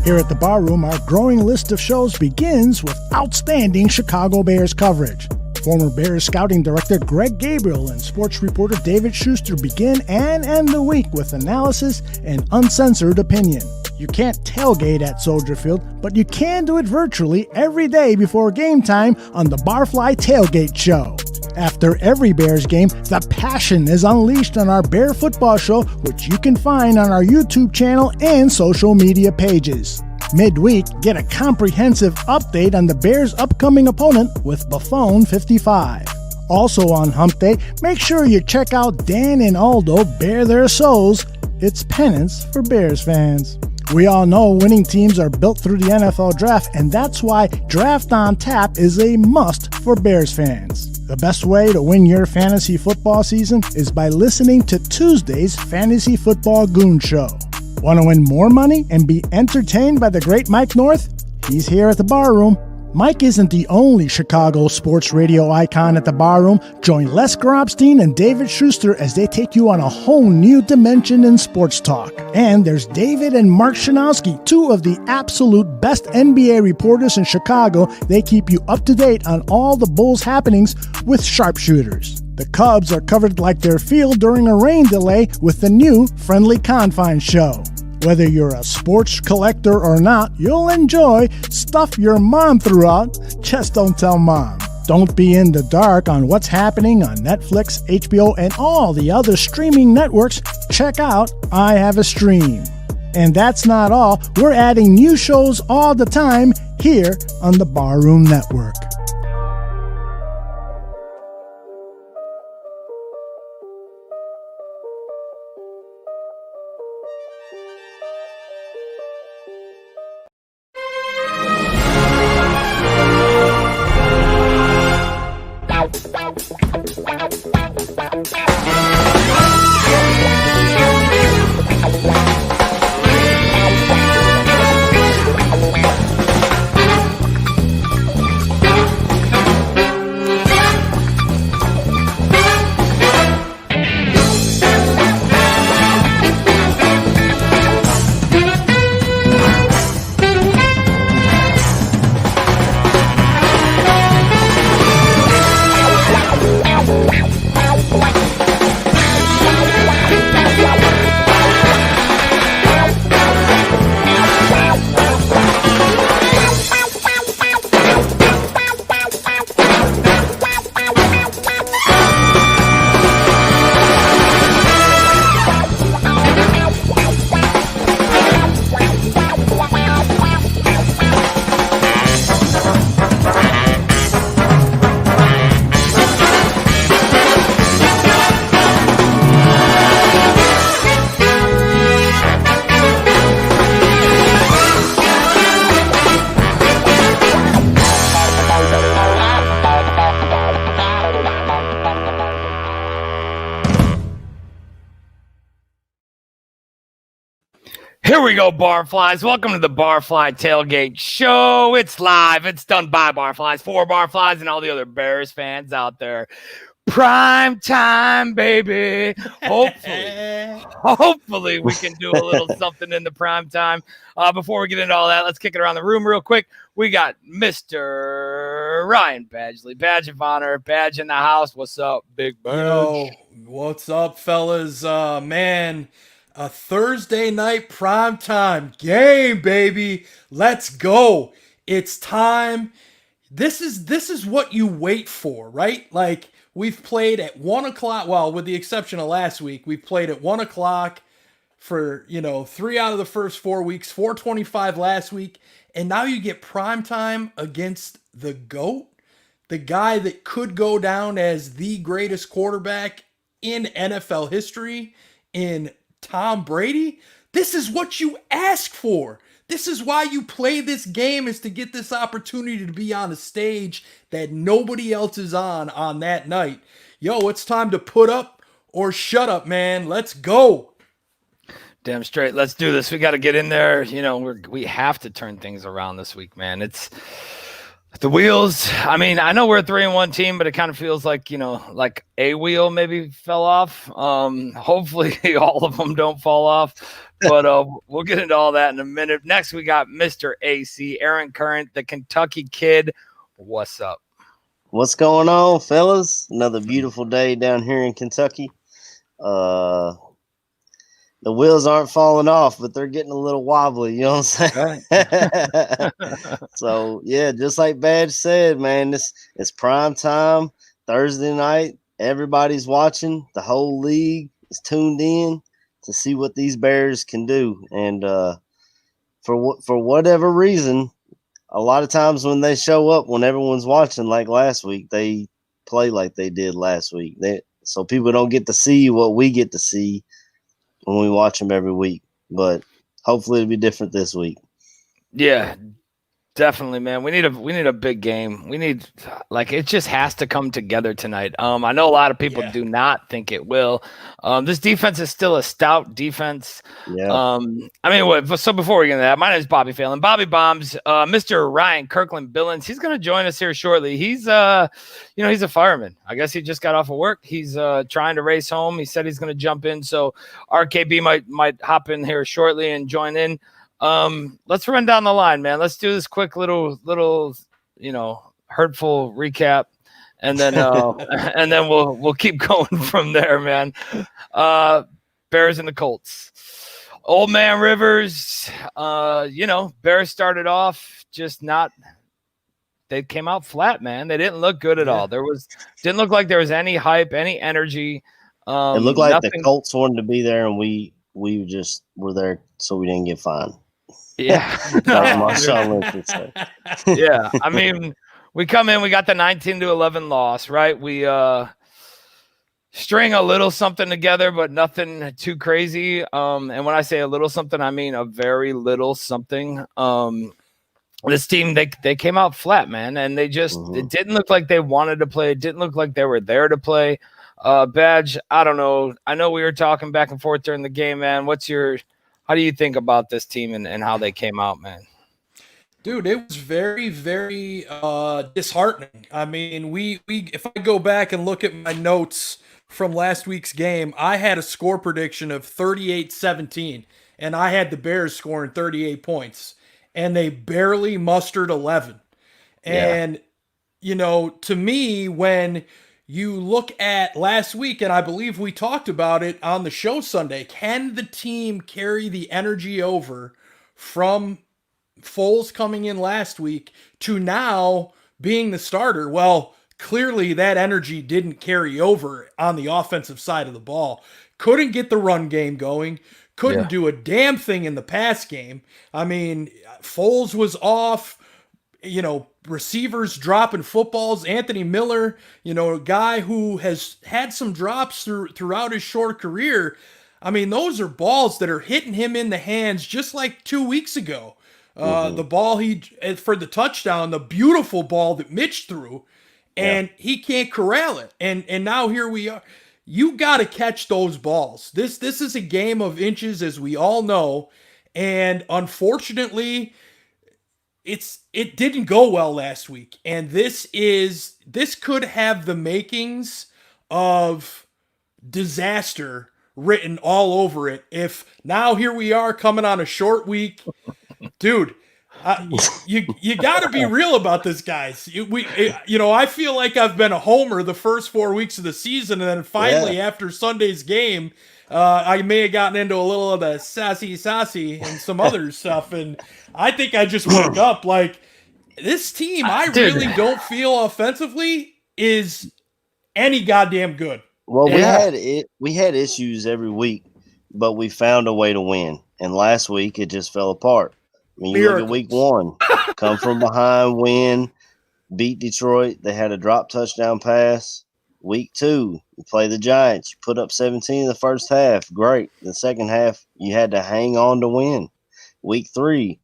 Here at the Barroom, our growing list of shows begins with outstanding Chicago Bears coverage. Former Bears scouting director Greg Gabriel and sports reporter David Schuster begin and end the week with analysis and uncensored opinion. You can't tailgate at Soldier Field, but you can do it virtually every day before game time on the Barfly Tailgate Show. After every Bears game, the passion is unleashed on our Bear Football Show, which you can find on our YouTube channel and social media pages. Midweek, get a comprehensive update on the Bears' upcoming opponent with Buffon 55. Also on Hump Day, make sure you check out Dan and Aldo Bare Their Souls. It's penance for Bears fans. We all know winning teams are built through the NFL Draft, and that's why Draft on Tap is a must for Bears fans. The best way to win your fantasy football season is by listening to Tuesday's Fantasy Football Goon Show. Want to win more money and be entertained by the great Mike North? He's here at the Barroom. Mike isn't the only Chicago sports radio icon at the Barroom. Join Les Grobstein and David Schuster as they take you on a whole new dimension in sports talk. And there's David and Mark Shanowski, two of the absolute best NBA reporters in Chicago. They keep you up to date on all the Bulls happenings with sharpshooters. The Cubs are covered like their field during a rain delay with the new Friendly Confines show. Whether you're a sports collector or not, you'll enjoy Stuff Your Mom Threw Out, Just Don't Tell Mom. Don't be in the dark on what's happening on Netflix, HBO, and all the other streaming networks. Check out I Have a Stream. And that's not all. We're adding new shows all the time here on the Barroom Network. Here we go, Barflies. Welcome to the Barfly Tailgate Show. It's live. It's done by Barflies, for Barflies, and all the other Bears fans out there. Prime time, baby. Hopefully we can do a little something in the prime time. Before we get into all that, let's kick it around the room real quick. We got Mr. Ryan Badgley, badge of honor, badge in the house. What's up, big badge? Yo, what's up, fellas? Man, a Thursday night primetime game, baby. Let's go. It's time. This is what you wait for, right? Like, we've played at 1 o'clock. Well, with the exception of last week, we've played at 1 o'clock for, 3 out of the first 4 weeks, 4:25 last week. And now you get primetime against the GOAT, the guy that could go down as the greatest quarterback in NFL history, in Tom Brady. This is what you ask for. This is why you play this game, is to get this opportunity to be on a stage that nobody else is on that night. Yo, it's time to put up or shut up, man. Let's go. Damn straight. Let's do this. We got to get in there. We have to turn things around this week, man. The wheels, I mean, I know we're a 3-1 team, but it kind of feels like, like a wheel maybe fell off. Hopefully all of them don't fall off, but we'll get into all that in a minute. Next, we got Mr. AC, Aaron Current, the Kentucky kid. What's up? What's going on, fellas? Another beautiful day down here in Kentucky. The wheels aren't falling off, but they're getting a little wobbly. You know what I'm saying? So, yeah, just like Badge said, man, it's prime time, Thursday night. Everybody's watching. The whole league is tuned in to see what these Bears can do. And for whatever reason, a lot of times when they show up, when everyone's watching, like last week, they play like they did last week. So people don't get to see what we get to see when we watch them every week, but hopefully it'll be different this week. Yeah, definitely, man. We need a big game. We need, like, it just has to come together tonight. I know a lot of people do not think it will. This defense is still a stout defense. Yeah. So before we get into that, my name is Bobby Phelan. Bobby Bombs, Mr. Ryan Kirkland Billings. He's going to join us here shortly. He's he's a fireman. I guess he just got off of work. He's trying to race home. He said he's going to jump in. So RKB might hop in here shortly and join in. Let's run down the line, man. Let's do this quick little hurtful recap, and then and then we'll keep going from there, man. Bears and the Colts. Old Man Rivers, Bears started off just not. They came out flat, man. They didn't look good at all. Didn't look like there was any hype, any energy. It looked like the Colts wanted to be there, and we just were there so we didn't get fined. Yeah. Yeah. I mean, we come in, we got the 19-11 loss, right? We string a little something together, but nothing too crazy. And when I say a little something, I mean a very little something. This team, they came out flat, man, and they just it didn't look like they wanted to play. It didn't look like they were there to play. Badge, I don't know. I know we were talking back and forth during the game, man. How do you think about this team and how they came out, man? Dude, it was very, very disheartening. I mean, if I go back and look at my notes from last week's game, I had a score prediction of 38-17, and I had the Bears scoring 38 points, and they barely mustered 11. And, to me, when you look at last week, and I believe we talked about it on the show Sunday, can the team carry the energy over from Foles coming in last week to now being the starter? Well, clearly that energy didn't carry over on the offensive side of the ball. Couldn't get the run game going. Couldn't do a damn thing in the pass game. I mean, Foles was off. Receivers dropping footballs. Anthony Miller, a guy who has had some drops throughout his short career. I mean, those are balls that are hitting him in the hands just like 2 weeks ago. The ball for the touchdown, the beautiful ball that Mitch threw, and he can't corral it. And now here we are. You got to catch those balls. This is a game of inches, as we all know, and unfortunately, it didn't go well last week. And this could have the makings of disaster written all over it. If now here we are coming on a short week, dude. You got to be real about this, guys. I feel like I've been a homer the first 4 weeks of the season, and then finally after Sunday's game, I may have gotten into a little of the sassy and some other stuff, and I think I just woke up like this team. I really don't feel offensively is any goddamn good. Well, we had issues every week, but we found a way to win. And last week it just fell apart. I mean, you look at week 1, come from behind, win, beat Detroit. They had a drop touchdown pass. Week 2, you play the Giants. You put up 17 in the first half. Great. The second half, you had to hang on to win. Week 3,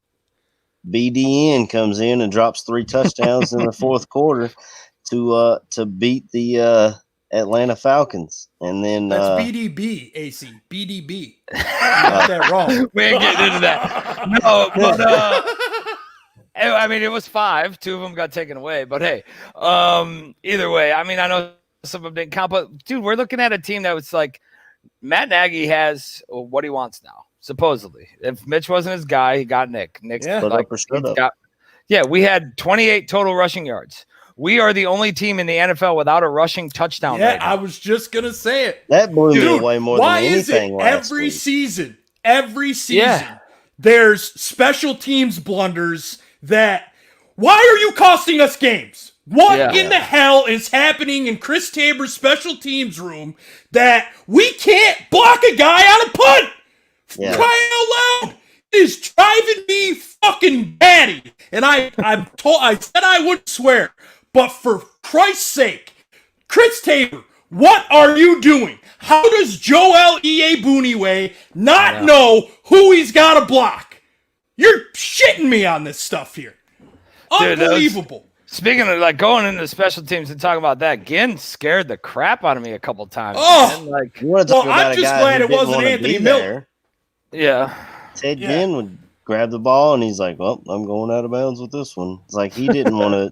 BDN comes in and drops 3 touchdowns in the fourth quarter to beat the Atlanta Falcons. And then that's BDB, AC. BDB. You got that wrong. We ain't getting into that. No, but I mean, it was 5. 2 of them got taken away. But hey, either way, I mean, I know some of them didn't count. But, dude, we're looking at a team that was like Matt Nagy has what he wants now, supposedly. If Mitch wasn't his guy, he got Nick. Nick's we had 28 total rushing yards. We are the only team in the NFL without a rushing touchdown. Yeah, right now. I was just going to say it. That blew me away more than anything. Why is it every season, there's special teams blunders that, why are you costing us games? What in the hell is happening in Chris Tabor's special teams room that we can't block a guy on a punt? Yeah. Crying out loud. It is driving me fucking batty. And I said I wouldn't swear, but for Christ's sake, Chris Tabor, what are you doing? How does Joel Iyiegbuniwe not know who he's got to block? You're shitting me on this stuff here. Unbelievable. Speaking of like going into special teams and talking about that, Ginn scared the crap out of me a couple times. Oh, I'm just glad it wasn't Anthony Miller. Yeah. Ted Ginn would grab the ball and he's like, "Well, I'm going out of bounds with this one." It's like he didn't want to.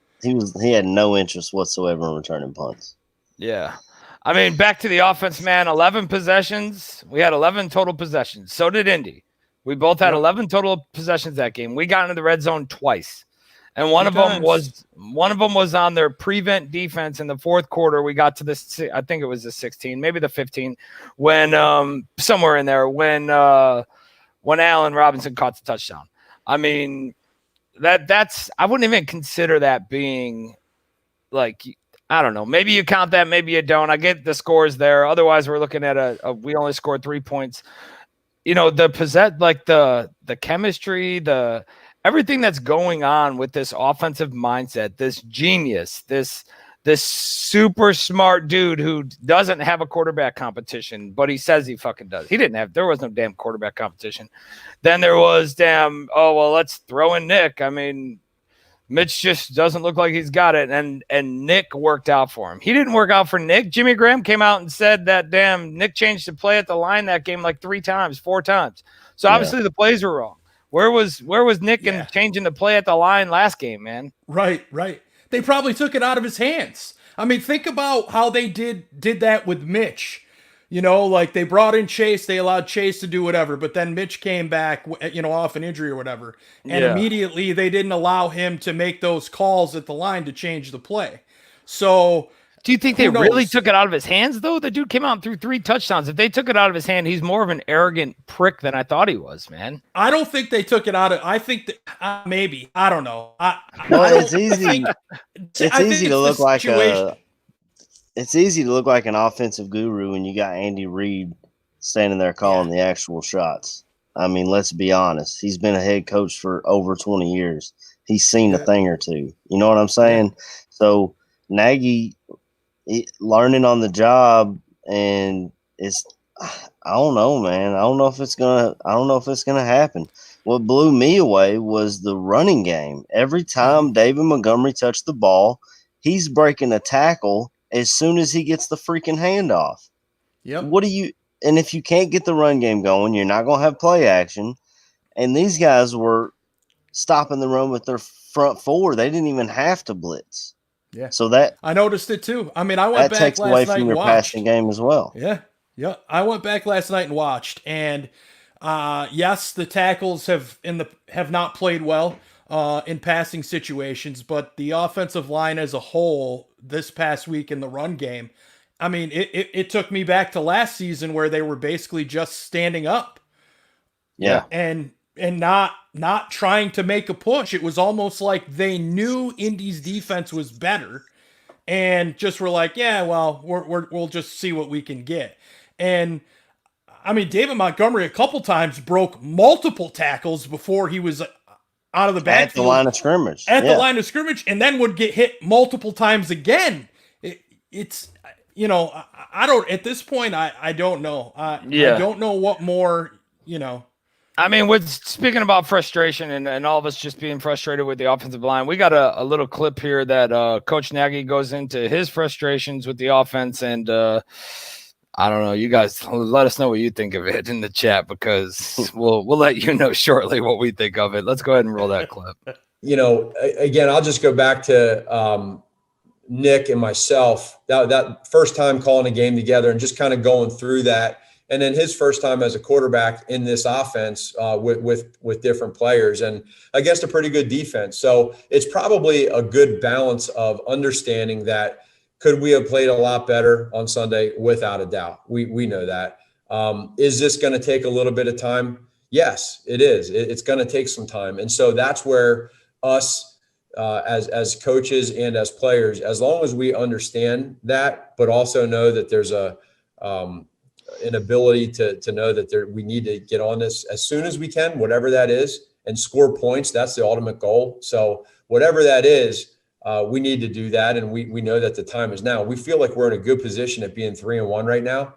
He had no interest whatsoever in returning punts. Yeah. I mean, back to the offense, man. 11 possessions. We had 11 total possessions. So did Indy. We both had 11 total possessions that game. We got into the red zone twice. And one of them was on their prevent defense in the fourth quarter. We got to this, I think it was the 16, maybe the 15, when somewhere in there when Allen Robinson caught the touchdown. I mean, that's I wouldn't even consider that being like, I don't know. Maybe you count that, maybe you don't. I get the scores there. Otherwise, we're looking at we only scored 3 points. You know, the chemistry, everything that's going on with this offensive mindset, this genius, this super smart dude who doesn't have a quarterback competition, but he says he fucking does. There was no damn quarterback competition. Then there was let's throw in Nick. I mean, Mitch just doesn't look like he's got it. And Nick worked out for him. He didn't work out for Nick. Jimmy Graham came out and said that Nick changed the play at the line that game like 4 times. So obviously the plays were wrong. Where was Nick in changing the play at the line last game, man? Right. They probably took it out of his hands. I mean, think about how they did that with Mitch. You know, like they brought in Chase, they allowed Chase to do whatever, but then Mitch came back, off an injury or whatever, and immediately they didn't allow him to make those calls at the line to change the play. So, do you think they really took it out of his hands, though? The dude came out and threw 3 touchdowns. If they took it out of his hand, he's more of an arrogant prick than I thought he was, man. I don't think they took it out of. I think that maybe. I don't know. It's easy. It's easy to look like It's easy to look like an offensive guru when you got Andy Reid standing there calling the actual shots. I mean, let's be honest. He's been a head coach for over 20 years. He's seen a thing or two. You know what I'm saying? So Nagy learning on the job, and I don't know, man. I don't know if it's gonna happen. What blew me away was the running game. Every time David Montgomery touched the ball, he's breaking a tackle as soon as he gets the freaking handoff. Yep. And if you can't get the run game going, you're not going to have play action. And these guys were stopping the run with their front 4. They didn't even have to blitz. Yeah. So that I noticed it too. I mean, I went back last night and watched. That takes away from your passing game as well. Yeah. Yeah. I went back last night and watched, and yes, the tackles have not played well in passing situations, but the offensive line as a whole this past week in the run game, I mean, it took me back to last season where they were basically just standing up. Yeah. And not trying to make a push. It was almost like they knew Indy's defense was better and just were like, yeah, well, we'll just see what we can get. And I mean, David Montgomery a couple times broke multiple tackles before he was out of the backfield. At the line of scrimmage. The line of scrimmage, and then would get hit multiple times again. It's, I don't, at this point, I don't know. I don't know what more, I mean, speaking about frustration and all of us just being frustrated with the offensive line, we got a little clip here that Coach Nagy goes into his frustrations with the offense, and I don't know. You guys let us know what you think of it in the chat, because we'll let you know shortly what we think of it. Let's go ahead and roll that clip. again, I'll just go back to Nick and myself, that first time calling a game together and just kind of going through that. And then his first time as a quarterback in this offense with different players and against a pretty good defense. So it's probably a good balance of understanding that could we have played a lot better on Sunday? Without a doubt. We know that. Is this going to take a little bit of time? Yes, it is. It's going to take some time. And so that's where us as coaches and as players, as long as we understand that, but also know that there's an ability to know that we need to get on this as soon as we can, whatever that is, and score points. That's the ultimate goal. So whatever that is, we need to do that. And we know that the time is now. We feel like we're in a good position at being 3-1 right now,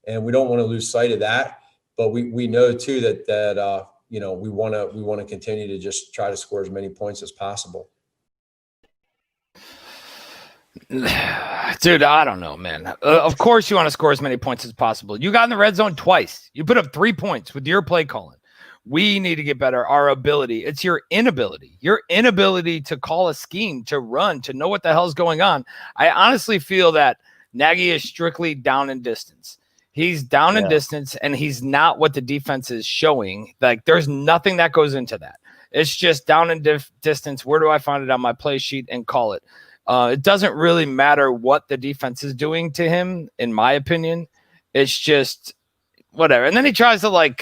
and we don't want to lose sight of that. But we know too that we want to continue to just try to score as many points as possible. Dude, I don't know, man. Of course you want to score as many points as possible. You got in the red zone twice. You put up 3 points with your play calling. We need to get better. Our ability. It's your inability to call a scheme, to run, to know what the hell's going on. I honestly feel that Nagy is strictly down in distance. He's down in distance, and he's not what the defense is showing. Like, there's nothing that goes into that. It's just down in distance. Where do I find it on my play sheet and call it? It doesn't really matter what the defense is doing to him, in my opinion. It's just whatever. And then he tries to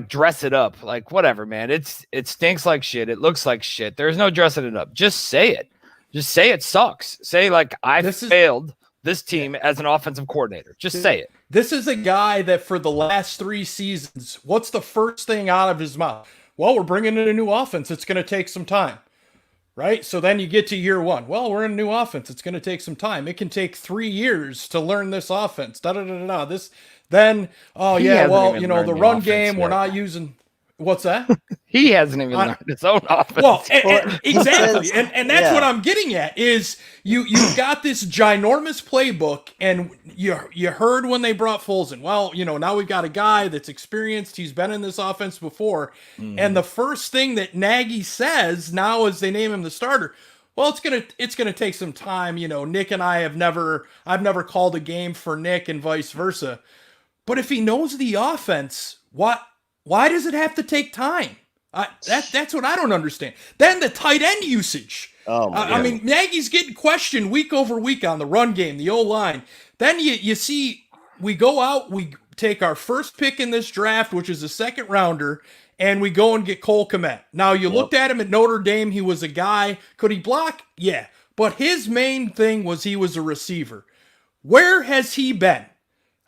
dress it up. Like, whatever, man. It stinks like shit. It looks like shit. There's no dressing it up. Just say it. Just say it sucks. Say, like, I failed this team as an offensive coordinator. Just say it. This is a guy that for the last 3 seasons, what's the first thing out of his mouth? Well, we're bringing in a new offense. It's going to take some time. Right? So then you get to year 1. Well, we're in a new offense. It's going to take some time. It can take 3 years to learn this offense. The run game, we're not using. What's that? He hasn't even learned his own offense. Well, exactly. And that's what I'm getting at is you've got this ginormous playbook, and you heard when they brought Foles in. Well, now we've got a guy that's experienced. He's been in this offense before. And the first thing that Nagy says now as they name him the starter, well, it's gonna take some time. Nick and I've never called a game for Nick and vice versa. But if he knows the offense, why does it have to take time? That's what I don't understand. Then the tight end usage. I mean, Nagy's getting questioned week over week on the run game, the O-line. Then you see we go out, we take our first pick in this draft, which is a second rounder, and we go and get Cole Kmet. Now, you looked at him at Notre Dame. He was a guy. Could he block? Yeah. But his main thing was he was a receiver. Where has he been?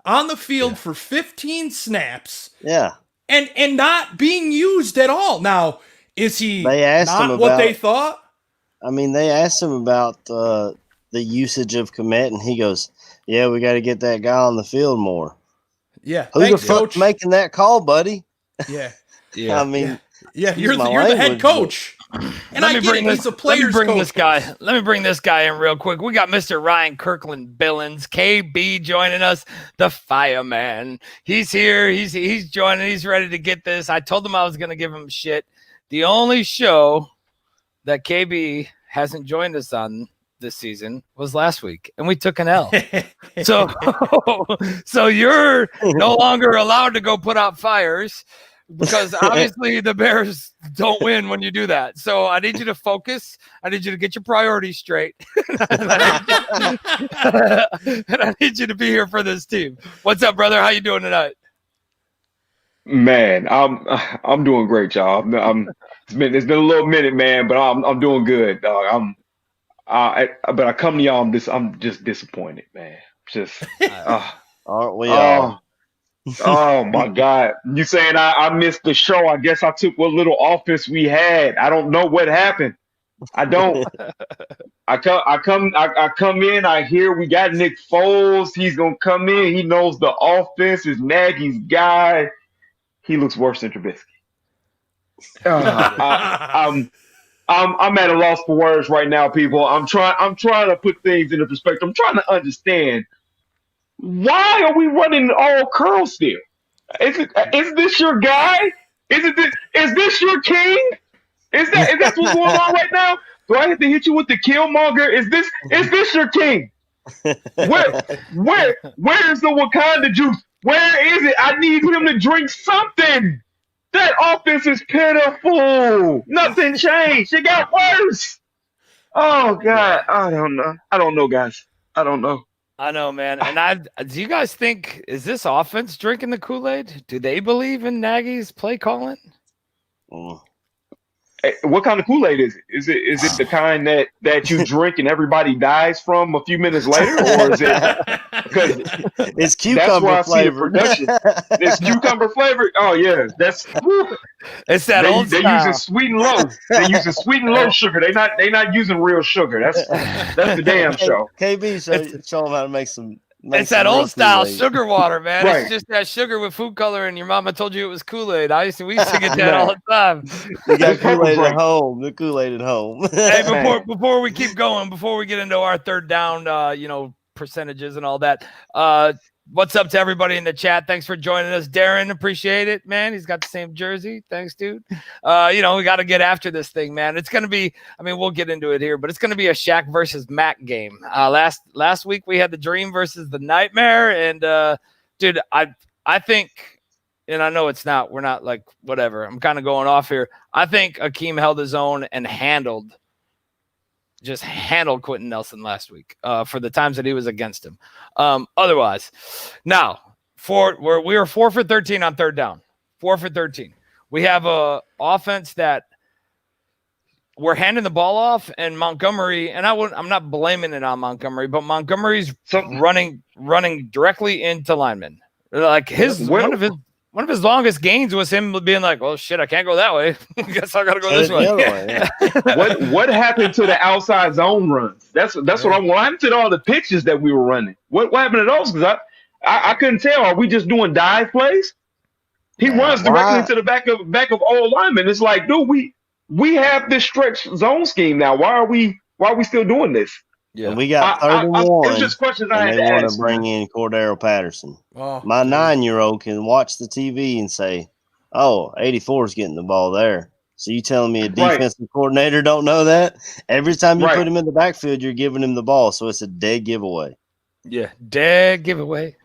On the field for 15 snaps. Yeah. And not being used at all. Now, is he not what they thought? I mean, they asked him about the usage of Kmet, and he goes, yeah, we got to get that guy on the field more. Yeah. Who the fuck's making that call, buddy? Yeah. I mean, you're the head coach. And he's a player's coach. Let me bring this guy in real quick. We got Mr. Ryan Kirkland Billings, KB, joining us, the fireman. He's here. He's joining. He's ready to get this. I told him I was going to give him shit. The only show that KB hasn't joined us on this season was last week, and we took an L. So you're no longer allowed to go put out fires, because obviously the Bears don't win when you do that. So I need you to focus. I need you to get your priorities straight. And I need you to be here for this team. What's up, brother? How you doing tonight? Man, I'm doing great, y'all. It's been a little minute, man, but I'm doing good, dog. But I come to y'all. I'm just disappointed, man. Aren't we all? Oh my God! You saying I missed the show? I guess I took what little offense we had. I don't know what happened. I don't. I come in. I hear we got Nick Foles. He's gonna come in. He knows the offense. Is Nagy's guy. He looks worse than Trubisky. I'm at a loss for words right now, people. I'm trying to put things into perspective. I'm trying to understand. Why are we running all curl still? Is this your guy? Is this your king? Is that what's going on right now? Do I have to hit you with the Killmonger? Is this your king? Where's the Wakanda juice? Where is it? I need him to drink something. That offense is pitiful. Nothing changed. It got worse. Oh God, I don't know. I don't know, guys. I don't know. I know, man. And do you guys think, is this offense drinking the Kool-Aid? Do they believe in Nagy's play calling? Hey, what kind of Kool-Aid is it? Is it the kind that you drink and everybody dies from a few minutes later, or is it because it's that's cucumber where I see the flavored? production? It's cucumber flavored. Oh yeah, It's that old they style. using sweet and low. They using sweet and low sugar. They not using real sugar. That's the damn show. KB show them how to make some. It's that old style sugar water, man. Right. It's just that sugar with food color, and your mama told you it was Kool-Aid. We used to get that all the time. They got It's pepper Kool-Aid at break. home. The Kool-Aid at home. Hey, before we keep going, before we get into our third down, percentages and all that. What's up to everybody in the chat? Thanks for joining us, Darren. Appreciate it, man. He's got the same jersey. Thanks, dude. We got to get after this thing, man. It's gonna be. I mean, we'll get into it here, but it's gonna be a Shaq versus Mac game. Last week we had the Dream versus the Nightmare, and dude, I think, and I know it's not. We're not like whatever. I'm kind of going off here. I think Akeem held his own and handled Quentin Nelson last week for the times that he was against him. Otherwise, now we were 4 for 13 on third down. 4 for 13. We have a offense that we're handing the ball off, and Montgomery, and I'm not blaming it on Montgomery, but Montgomery's running directly into linemen. Like one of his longest gains was him being like, "Oh shit, I can't go that way. Guess I gotta go this way." What happened to the outside zone runs? That's what I want. What happened to all the pitches that we were running? What happened to those? Because I couldn't tell. Are we just doing dive plays? He runs directly into the back of all linemen. It's like, dude, we have this stretch zone scheme now. Why are we still doing this? Yeah, and we got 31. It was just questions I had they to want ask. to bring in Cordero Patterson. Oh, My 9-year-old can watch the TV and say, "Oh, 84 is getting the ball there." So you telling me a defensive coordinator don't know that? Every time you put him in the backfield, you're giving him the ball, so it's a dead giveaway. Yeah, dead giveaway.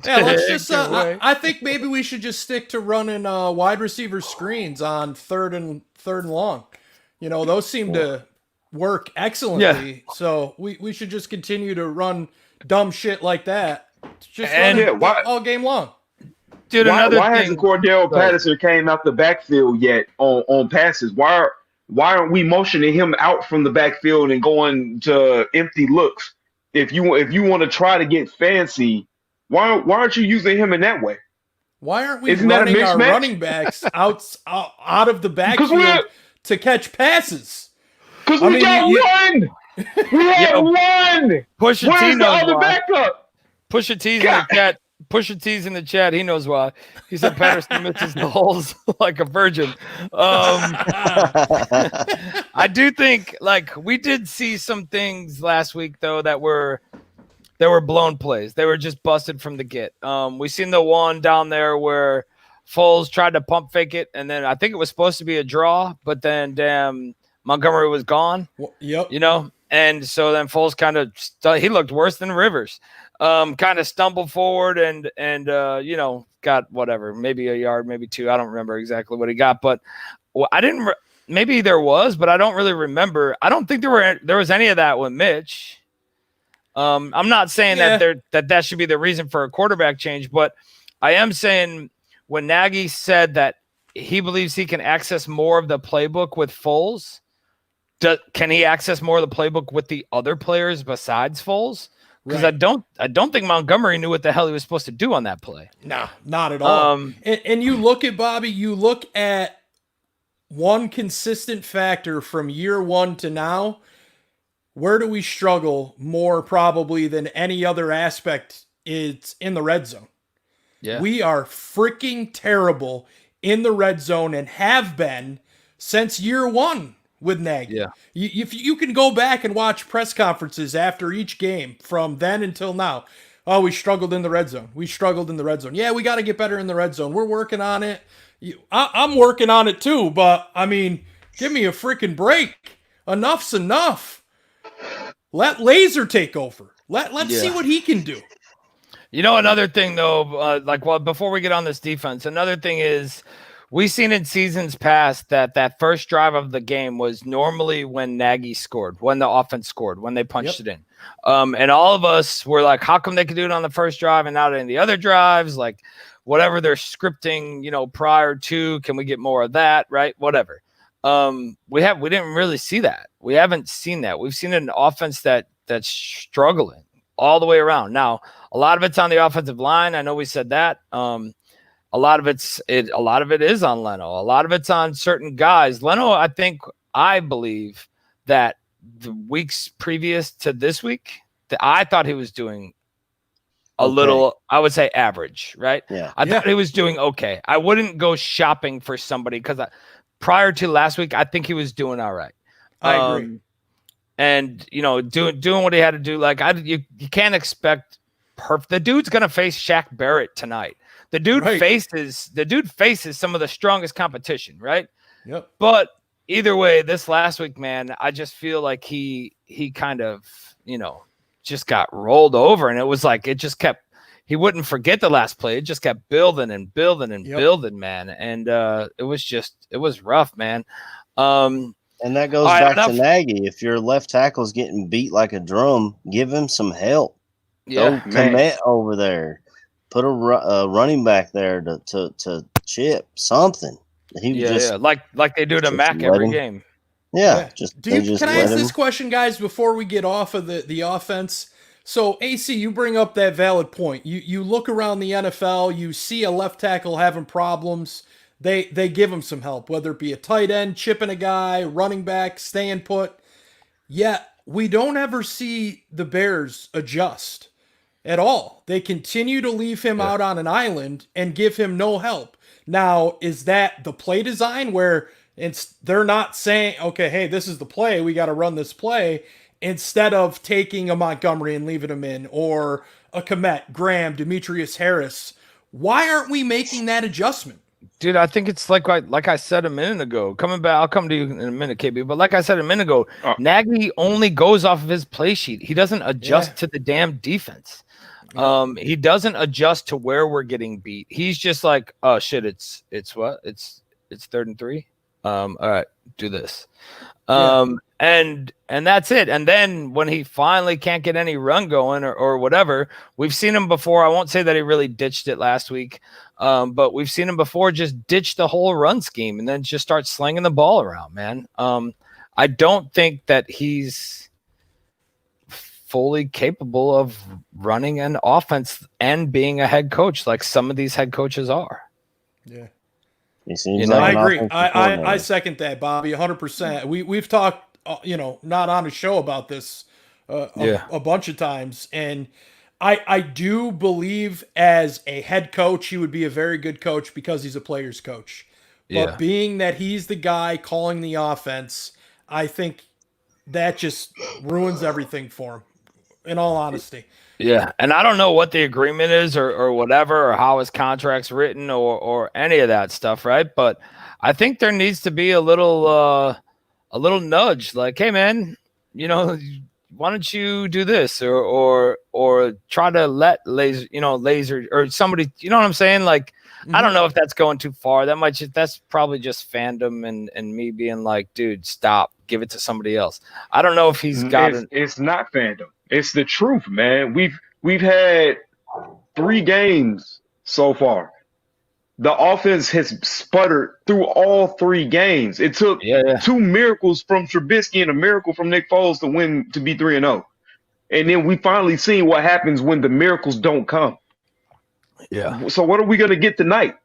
Yeah, let's just. I think maybe we should just stick to running wide receiver screens on third and long. Those seem to work excellently. Yeah. So we should just continue to run dumb shit like that. Just all game long. Dude, why hasn't Cordero Patterson came out the backfield yet on passes? Why aren't we motioning him out from the backfield and going to empty looks? If you want to try to get fancy, why aren't you using him in that way? Why aren't we running our running backs out of the backfield to catch passes? Because we got one. We had one. Where's the other backup? Pusha T's in the chat. Pusha T's in the chat. He knows why. He said Patterson misses the holes like a virgin. I do think we did see some things last week though that were blown plays. They were just busted from the get. We seen the one down there where Foles tried to pump fake it, and then I think it was supposed to be a draw, but then damn Montgomery was gone. Yep. And so then Foles kind of he looked worse than Rivers. Kind of stumbled forward and got whatever, maybe a yard, maybe 2. I don't remember exactly what he got, but maybe there was, but I don't really remember. I don't think there was any of that with Mitch. I'm not saying that should be the reason for a quarterback change, but I am saying when Nagy said that he believes he can access more of the playbook with Foles, can he access more of the playbook with the other players besides Foles? Because I don't think Montgomery knew what the hell he was supposed to do on that play. No, not at all. And you look at Bobby, you look at one consistent factor from year one to now. Where do we struggle more probably than any other aspect? It's in the red zone. Yeah. We are freaking terrible in the red zone and have been since year one with Nagy. Yeah. You can go back and watch press conferences after each game from then until now. Oh, we struggled in the red zone. Yeah, we got to get better in the red zone. We're working on it. I'm working on it too, but I mean, give me a freaking break. Enough's enough. Let Laser take over. Let's see what he can do. You know, another thing though, before we get on this defense, another thing is we've seen in seasons past that first drive of the game was normally when Nagy scored, when the offense scored, when they punched it in. And all of us were like, how come they could do it on the first drive and not in the other drives? Like whatever they're scripting, prior to, can we get more of that? Right. Whatever. We didn't really see that. We haven't seen that. We've seen an offense that's struggling all the way around. Now, a lot of it's on the offensive line. I know we said that. A lot of it is on Leno. A lot of it's on certain guys. Leno, I believe that the weeks previous to this week, I thought he was doing a little, I would say average, right? Yeah. I thought he was doing okay. I wouldn't go shopping for somebody because prior to last week, I think he was doing all right. I agree. And doing what he had to do, you can't expect perfect. The dude's gonna face Shaq Barrett tonight. The dude faces some of the strongest competition, right? Yep. But either way, this last week, man, I just feel like he kind of just got rolled over, and it was like it just kept. He wouldn't forget the last play. It just kept building and building and building, man. And it was rough, man. And that goes back to Nagy. If your left tackle's getting beat like a drum, give him some help. Yeah, Go commit over there. Put a running back there to chip something. Like they do to Mac every game. Yeah. Can I ask this question, guys, before we get off of the offense? So, AC, you bring up that valid point. You look around the NFL, you see a left tackle having problems. They give him some help, whether it be a tight end, chipping a guy, running back, staying put. Yet, we don't ever see the Bears adjust at all. They continue to leave him out on an island and give him no help. Now, is that the play design where they're not saying, okay, hey, this is the play, we got to run this play, instead of taking a Montgomery and leaving him in, or a Kmet, Graham, Demetrius Harris? Why aren't we making that adjustment? Dude, I think it's like I said a minute ago. Coming back, I'll come to you in a minute, KB. But like I said a minute ago, Nagy only goes off of his play sheet. He doesn't adjust to the damn defense. He doesn't adjust to where we're getting beat. He's just like, oh shit, it's what? It's 3rd and 3. All right, do this. And that's it. And then when he finally can't get any run going or whatever, we've seen him before. I won't say that he really ditched it last week, but we've seen him before just ditch the whole run scheme and then just start slinging the ball around, man. I don't think that he's fully capable of running an offense and being a head coach like some of these head coaches are. Yeah. I agree. I second that, Bobby, 100%. We've talked, not on a show about this a bunch of times, and I do believe as a head coach he would be a very good coach because he's a player's coach. But being that he's the guy calling the offense, I think that just ruins everything for him, in all honesty. Yeah, and I don't know what the agreement is or whatever, or how his contract's written or any of that stuff, right? But I think there needs to be a little nudge, like, hey man, why don't you do this or try to let laser or somebody, you know what I'm saying? Like, I don't know if that's going too far. That's probably just fandom and me being like, dude, stop, give it to somebody else. I don't know if he's got it. It's not fandom. It's the truth, man. We've had 3 games so far. The offense has sputtered through all 3 games. It took 2 miracles from Trubisky and a miracle from Nick Foles to be 3-0. And then we finally seen what happens when the miracles don't come. Yeah. So what are we going to get tonight?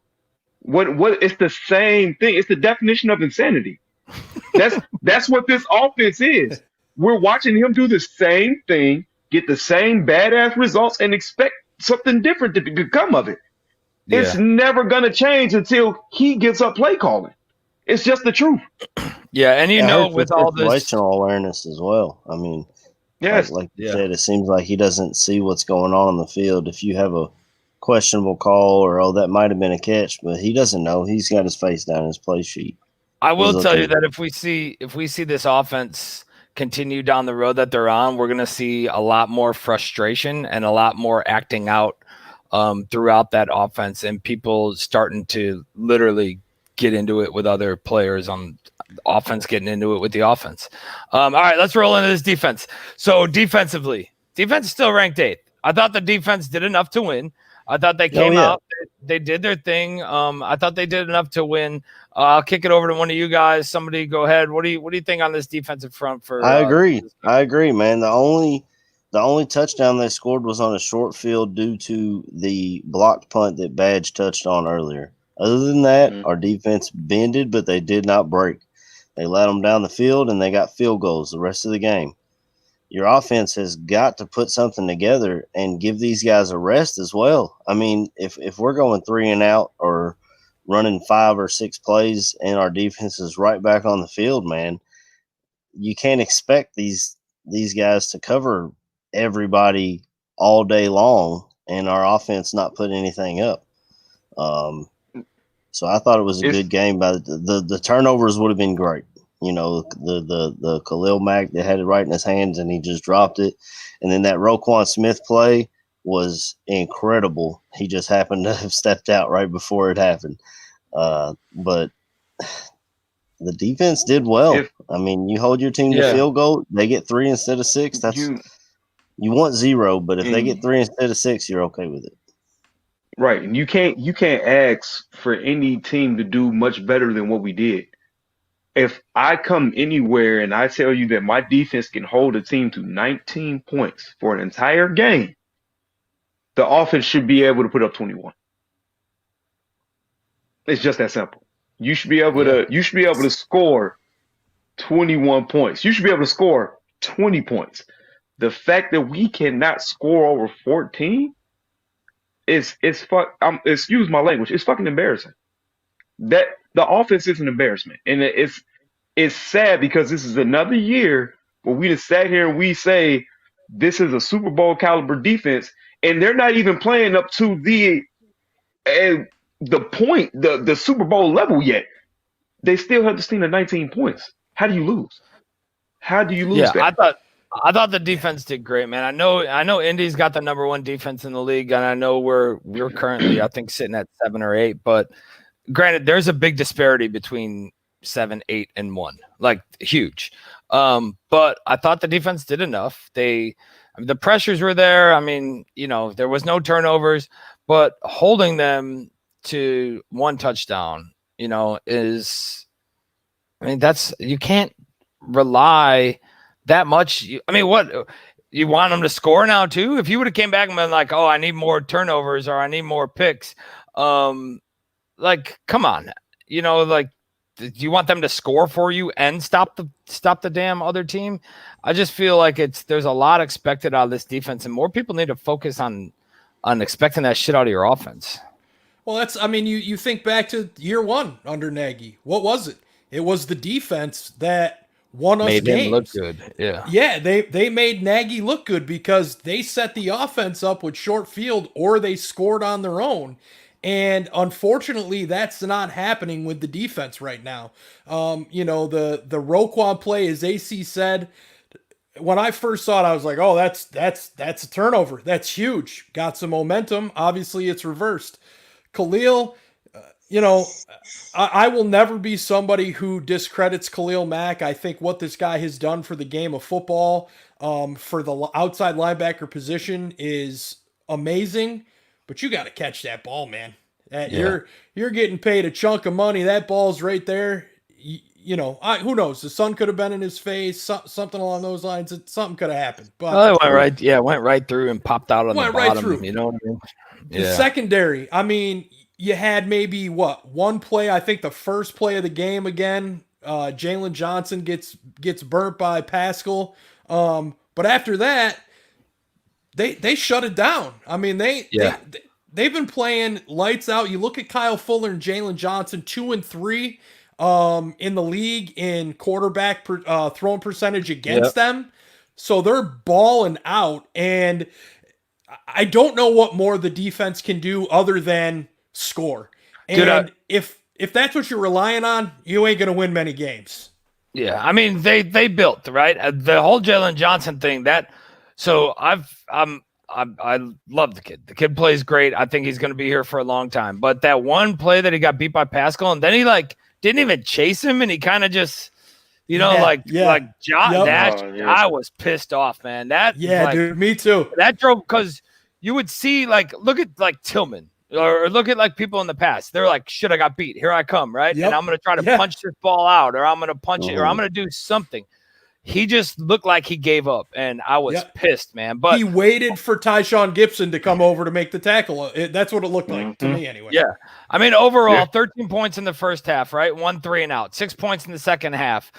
What it's the same thing. It's the definition of insanity. That's what this offense is. We're watching him do the same thing, get the same badass results, and expect something different to come of it. Yeah. It's never going to change until he gets up play calling. It's just the truth. Yeah, and with all this situational awareness as well. I mean, Yes. Like you said, it seems like he doesn't see what's going on the field. If you have a questionable call or that might have been a catch, but he doesn't know. He's got his face down in his play sheet. I will tell you that if we see this offense continue down the road that they're on, we're going to see a lot more frustration and a lot more acting out throughout that offense, and people starting to literally get into it with other players on offense, getting into it with the offense. All right, let's roll into this defense. So defense is still ranked 8th. I thought the defense did enough to win. I thought they came out, they did their thing. I thought they did enough to win. I'll kick it over to one of you guys. Somebody go ahead. What do you think on this defensive front for I agree, man. The only touchdown they scored was on a short field due to the blocked punt that Badge touched on earlier. Other than that, our defense bended, but they did not break. They let them down the field, and they got field goals the rest of the game. Your offense has got to put something together and give these guys a rest as well. I mean, if we're going 3 and out or running 5 or 6 plays and our defense is right back on the field, man, you can't expect these guys to cover everybody all day long and our offense not put anything up. So I thought it was a good game. But the turnovers would have been great. You know, the Khalil Mack that had it right in his hands and he just dropped it. And then that Roquan Smith play was incredible. He just happened to have stepped out right before it happened. But the defense did well. I mean, you hold your team to field goal, they get 3 instead of 6. That's you want 0, but if they get 3 instead of 6, you're okay with it. Right. And you can't ask for any team to do much better than what we did. If I come anywhere and I tell you that my defense can hold a team to 19 points for an entire game, the offense should be able to put up 21. It's just that simple. You should be able to score 21 points. You should be able to score 20 points. The fact that we cannot score over 14 excuse my language, it's fucking embarrassing. That the offense is an embarrassment. And it's sad because this is another year where we just sat here and we say this is a Super Bowl caliber defense, and they're not even playing up to the Super Bowl level yet. They still have this team at 19 points. How do you lose? That? I thought the defense did great, man. I know Indy's got the number 1 defense in the league, and I know we're currently, I think, sitting at 7 or 8. But granted, there's a big disparity between 7, 8, and 1, like huge. But I thought the defense did enough. The pressures were there. I mean, you know, there was no turnovers, but holding them to 1 touchdown, you know, you can't rely that much. I mean, what you want them to score now too? If you would have came back and been like, "Oh, I need more turnovers or I need more picks," like, come on, you know, like, do you want them to score for you and stop the damn other team? I just feel like there's a lot expected out of this defense, and more people need to focus on expecting that shit out of your offense. Well, you think back to year 1 under Nagy. What was it? It was the defense that won us games. Made him look good. Yeah. Yeah, they made Nagy look good because they set the offense up with short field or they scored on their own. And unfortunately, that's not happening with the defense right now. You know, the Roquan play, as AC said, when I first saw it, I was like, "Oh, that's a turnover. That's huge. Got some momentum. Obviously, it's reversed." Khalil, you know, I will never be somebody who discredits Khalil Mack. I think what this guy has done for the game of football, for the outside linebacker position, is amazing. But you got to catch that ball, man. You're getting paid a chunk of money. That ball's right there. You know, who knows? The sun could have been in his face, something along those lines. Something could have happened. But it went right through and popped out on the bottom. Right through. You know what I mean? The secondary. I mean, you had maybe one play. I think the first play of the game again. Jalen Johnson gets burnt by Pascal. But after that, they shut it down. I mean, they've been playing lights out. You look at Kyle Fuller and Jalen Johnson, 2 and 3 in the league in quarterback throwing percentage against them. So they're balling out, and I don't know what more the defense can do other than score. And if that's what you're relying on, you ain't going to win many games. Yeah, I mean they built right the whole Jalen Johnson thing. I love the kid. The kid plays great. I think he's going to be here for a long time. But that one play that he got beat by Pascal, and then he didn't even chase him, and he kind of just Dash. I was pissed off, man. Dude, me too. That drove because you would see look at Tillman. Or look at people in the past. They're like, shit, I got beat. Here I come, right? Yep. And I'm going to try to punch this ball out, or I'm going to punch it, or I'm going to do something. He just looked like he gave up, and I was pissed, man. But he waited for Tyshawn Gibson to come over to make the tackle. That's what it looked like to me anyway. Yeah. I mean, overall, 13 points in the first half, right? 1 3 and out. 6 points in the second half.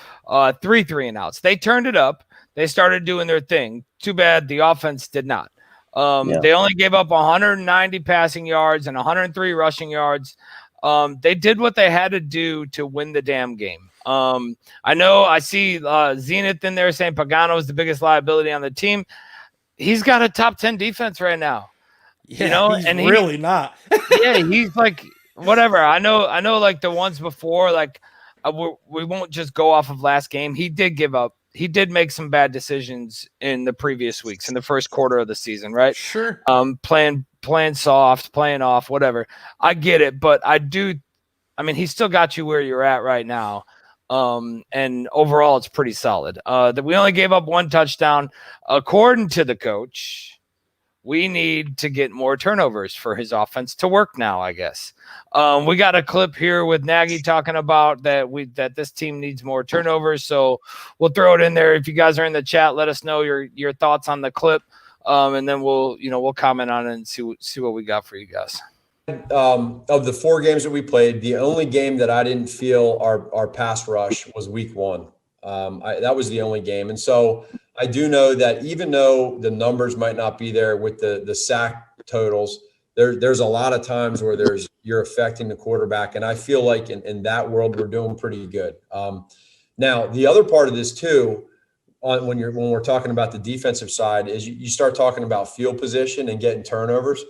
3 3 and outs. They turned it up. They started doing their thing. Too bad the offense did not. They only gave up 190 passing yards and 103 rushing yards. They did what they had to do to win the damn game. I know I see Zenith in there saying Pagano is the biggest liability on the team. He's got a top 10 defense right now. Yeah, he's really not. Yeah, he's whatever. I know the ones before, we won't just go off of last game. He did give up. He did make some bad decisions in the previous weeks, in the first quarter of the season, right? Sure. Playing soft, playing off, whatever. I get it, but he still got you where you're at right now. And overall, it's pretty solid. That we only gave up 1 touchdown. According to the coach, we need to get more turnovers for his offense to work now, I guess. We got a clip here with Nagy talking about that this team needs more turnovers. So we'll throw it in there. If you guys are in the chat, let us know your thoughts on the clip. And then we'll comment on it and see what we got for you guys. Of the 4 games that we played, the only game that I didn't feel our pass rush was week 1. That was the only game. And so I do know that even though the numbers might not be there with the sack totals, there's a lot of times where you're affecting the quarterback. And I feel like in that world, we're doing pretty good. Now, the other part of this too, when we're talking about the defensive side, is you start talking about field position and getting turnovers.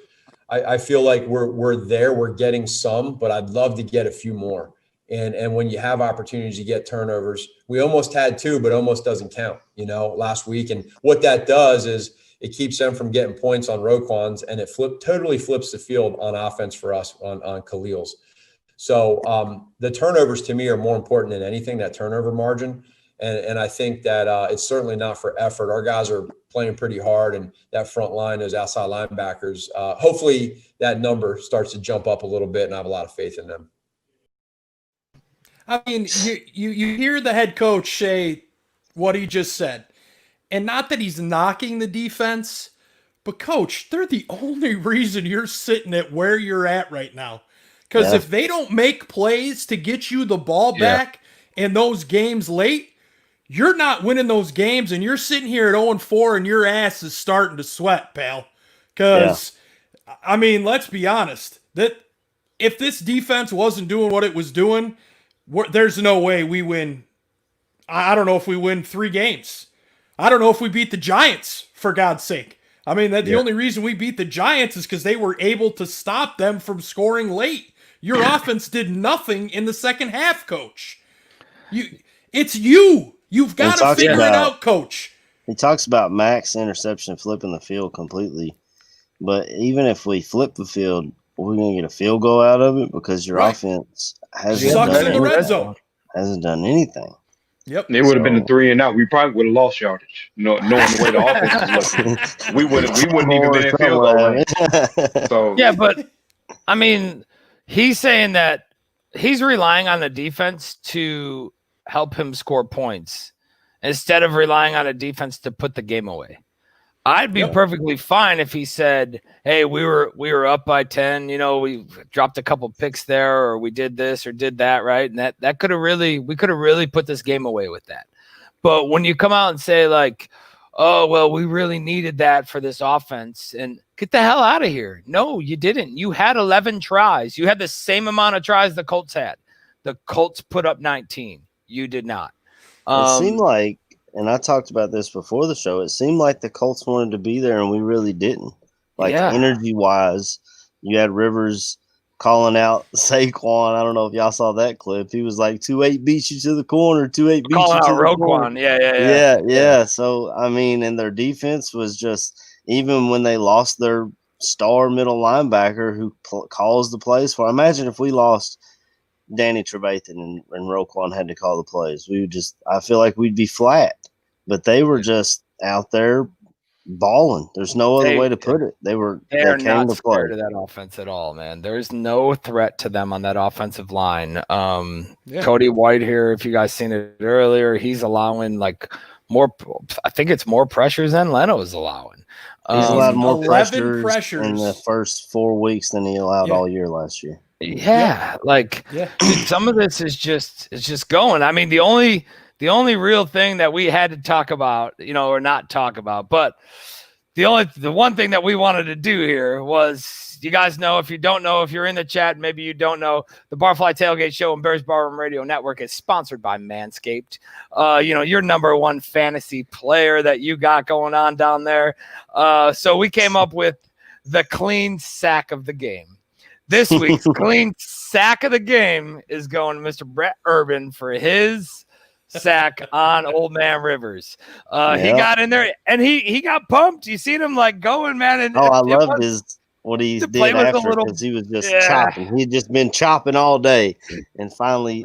I feel like we're getting some, but I'd love to get a few more. And when you have opportunities to get turnovers, we almost had 2, but almost doesn't count, last week. And what that does is it keeps them from getting points on Roquan's, and it totally flips the field on offense for us on Khalil's. So the turnovers to me are more important than anything, that turnover margin. And I think that it's certainly not for effort. Our guys are playing pretty hard, and that front line, those outside linebackers, hopefully that number starts to jump up a little bit, and I have a lot of faith in them. I mean, you hear the head coach say what he just said, and not that he's knocking the defense, but coach, they're the only reason you're sitting at where you're at right now. Because if they don't make plays to get you the ball back in those games late, you're not winning those games, and you're sitting here at 0-4, and your ass is starting to sweat, pal. Because, I mean, let's be honest, that if this defense wasn't doing what it was doing, there's no way we win. I don't know if we win 3 games. I don't know if we beat the Giants, for God's sake. I mean, the only reason we beat the Giants is because they were able to stop them from scoring late. Your offense did nothing in the second half, coach. It's you. You've got to figure it out, coach. He talks about Max interception flipping the field completely. But even if we flip the field, we're going to get a field goal out of it because your offense hasn't done anything. Yep. It would have been a 3 and out. We probably would have lost yardage. Knowing the way the offense is looking, we wouldn't even been in field goal range. So yeah, but I mean, he's saying that he's relying on the defense to help him score points instead of relying on a defense to put the game away. I'd be perfectly fine if he said, hey, we were up by 10, we dropped a couple picks there, or we did this or did that, right? And that could have we could have really put this game away with that. But when you come out and say oh, well, we really needed that for this offense, and get the hell out of here. No, you didn't. You had 11 tries. You had the same amount of tries the Colts had. The Colts put up 19. You did not. It seemed like and I talked about this before the show. It seemed like the Colts wanted to be there, and we really didn't. Like energy wise, you had Rivers calling out Saquon. I don't know if y'all saw that clip. He was like, 2-8 beats you to the corner, 2-8 beats calling you out to the corner. Yeah. So, I mean, and their defense was just, even when they lost their star middle linebacker who calls the plays for, imagine if we lost Danny Trevathan and Roquan had to call the plays. I feel like we'd be flat. But they were just out there balling. There's no other way to put it. They They're came not to play. scared of that offense at all, man. There's no threat to them on that offensive line. Cody White here, if you guys seen it earlier, he's allowing like more. I think it's more pressures than Leno is allowing. He's allowed more 11 pressures in the first 4 weeks than he allowed all year last year. Dude, some of this is just going. I mean, the only real thing that we had to talk about, or not talk about, but the one thing that we wanted to do here was, you guys know, if you don't know, if you're in the chat, maybe you don't know, the Barfly Tailgate Show and Bears Barroom Radio Network is sponsored by Manscaped. Your number one fantasy player that you got going on down there. So we came up with the clean sack of the game. This week's clean sack of the game is going to Mr. Brett Urban for his sack on Old Man Rivers. He got in there and he got pumped. You seen him like going, man. And I loved what he did after, because he was just chopping. He'd just been chopping all day and finally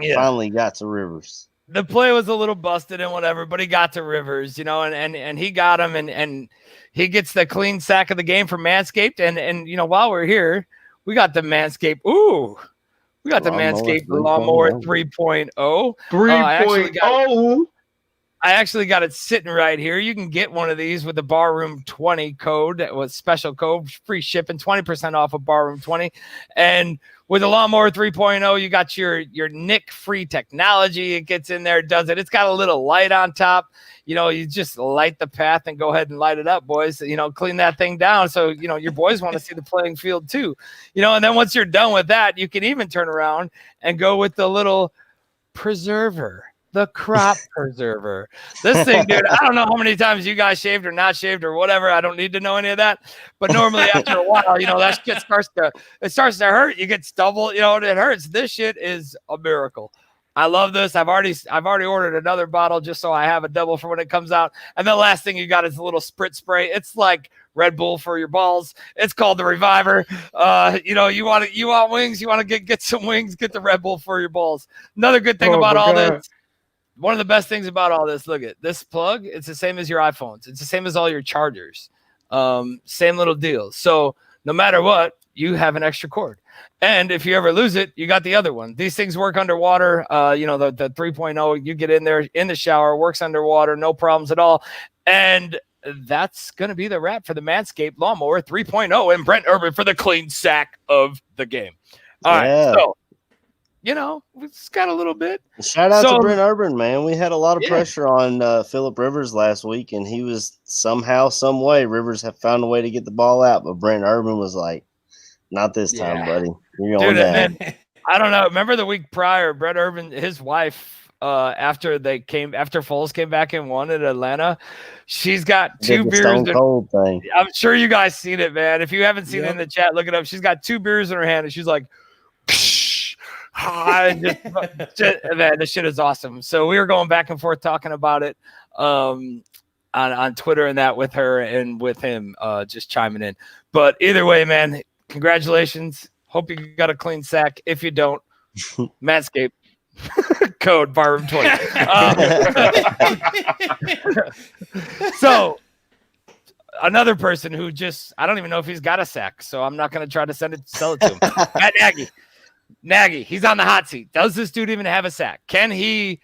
got to Rivers. The play was a little busted and whatever, but he got to Rivers, and he got him, and he gets the clean sack of the game for Manscaped. And while we're here, we got the Manscaped. Ooh, we got the Manscaped Lawnmower 3.0. 3.0. I actually got it sitting right here. You can get one of these with the Barroom 20 code, with special code, free shipping, 20% off of Barroom 20. And with the Lawnmower 3.0, you got your nick-free technology. It gets in there, does it. It's got a little light on top. You just light the path and go ahead and light it up, boys. Clean that thing down so, your boys want to see the playing field too. And then once you're done with that, you can even turn around and go with the little preserver. The crop preserver. This thing, dude, I don't know how many times you guys shaved or not shaved or whatever. I don't need to know any of that. But normally after a while, that shit starts to hurt. You get stubble, and it hurts. This shit is a miracle. I love this. I've already ordered another bottle just so I have a double for when it comes out. And the last thing you got is a little sprit spray. It's like Red Bull for your balls. It's called the Reviver. You want wings, you want to get some wings, get the Red Bull for your balls. Another good thing about all this. One of the best things about all this, look at this plug. It's the same as your iPhones. It's the same as all your chargers. Same little deal. So no matter what, you have an extra cord. And if you ever lose it, you got the other one. These things work underwater. The 3.0, you get in there in the shower, works underwater, no problems at all. And that's going to be the wrap for the Manscaped Lawnmower 3.0 and Brent Urban for the clean sack of the game. All right, so we just got a little bit. Shout out to Brent Urban, man. We had a lot of pressure on Phillip Rivers last week, and he was somehow, some way, Rivers have found a way to get the ball out, but Brent Urban was like, not this time, buddy. You're going down. I don't know. Remember the week prior, Brent Urban, his wife, after Foles came back and won at Atlanta, she's got two beers. Stone Cold thing. I'm sure you guys seen it, man. If you haven't seen it in the chat, look it up. She's got 2 beers in her hand, and she's like, man, this shit is awesome. So we were going back and forth talking about it on Twitter and that with her and with him just chiming in. But either way, man, congratulations. Hope you got a clean sack. If you don't, Manscaped code Barroom 20. So another person who I don't even know if he's got a sack, so I'm not going to try to sell it to him. Matt Nagy, he's on the hot seat. Does this dude even have a sack? Can he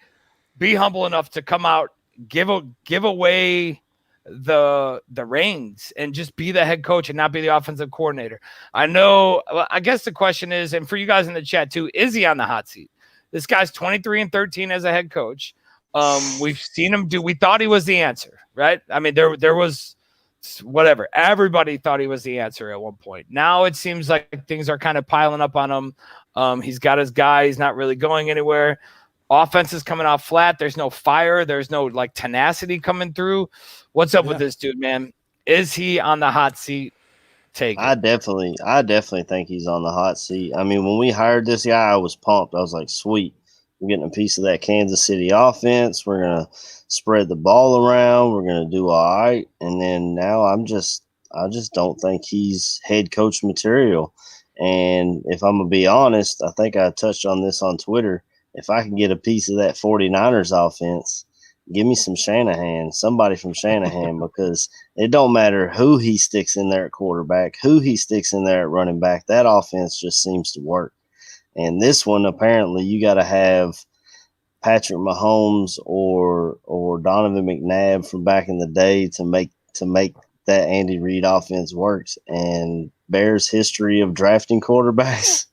be humble enough to come out, give away the reins and just be the head coach and not be the offensive coordinator? I guess the question is, and for you guys in the chat too, is he on the hot seat? This guy's 23-13 as a head coach. We've seen him we thought he was the answer, right? I mean, there was whatever. Everybody thought he was the answer at one point. Now it seems like things are kind of piling up on him. He's got his guy. He's not really going anywhere. Offense is coming out flat. There's no fire. There's no like tenacity coming through. What's up with this dude, man? Is he on the hot seat? Take it. I definitely think he's on the hot seat. I mean, when we hired this guy, I was pumped. I was like, sweet, we're getting a piece of that Kansas City offense. We're gonna spread the ball around. We're gonna do all right. And then now I just don't think he's head coach material. And if I'm gonna be honest, I think I touched on this on Twitter. If I can get a piece of that 49ers offense, give me some Shanahan, somebody from Shanahan, because it don't matter who he sticks in there at quarterback, who he sticks in there at running back. That offense just seems to work. And this one, apparently, you got to have Patrick Mahomes or Donovan McNabb from back in the day to make that Andy Reid offense works. And Bears' history of drafting quarterbacks,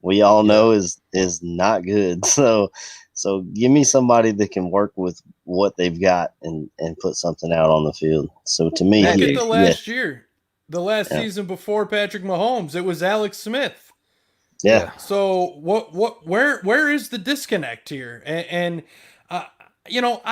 we all know is not good. So give me somebody that can work with what they've got and put something out on the field. So to me, look at the last year, the last season before Patrick Mahomes, it was Alex Smith. Yeah. So where is the disconnect here? And I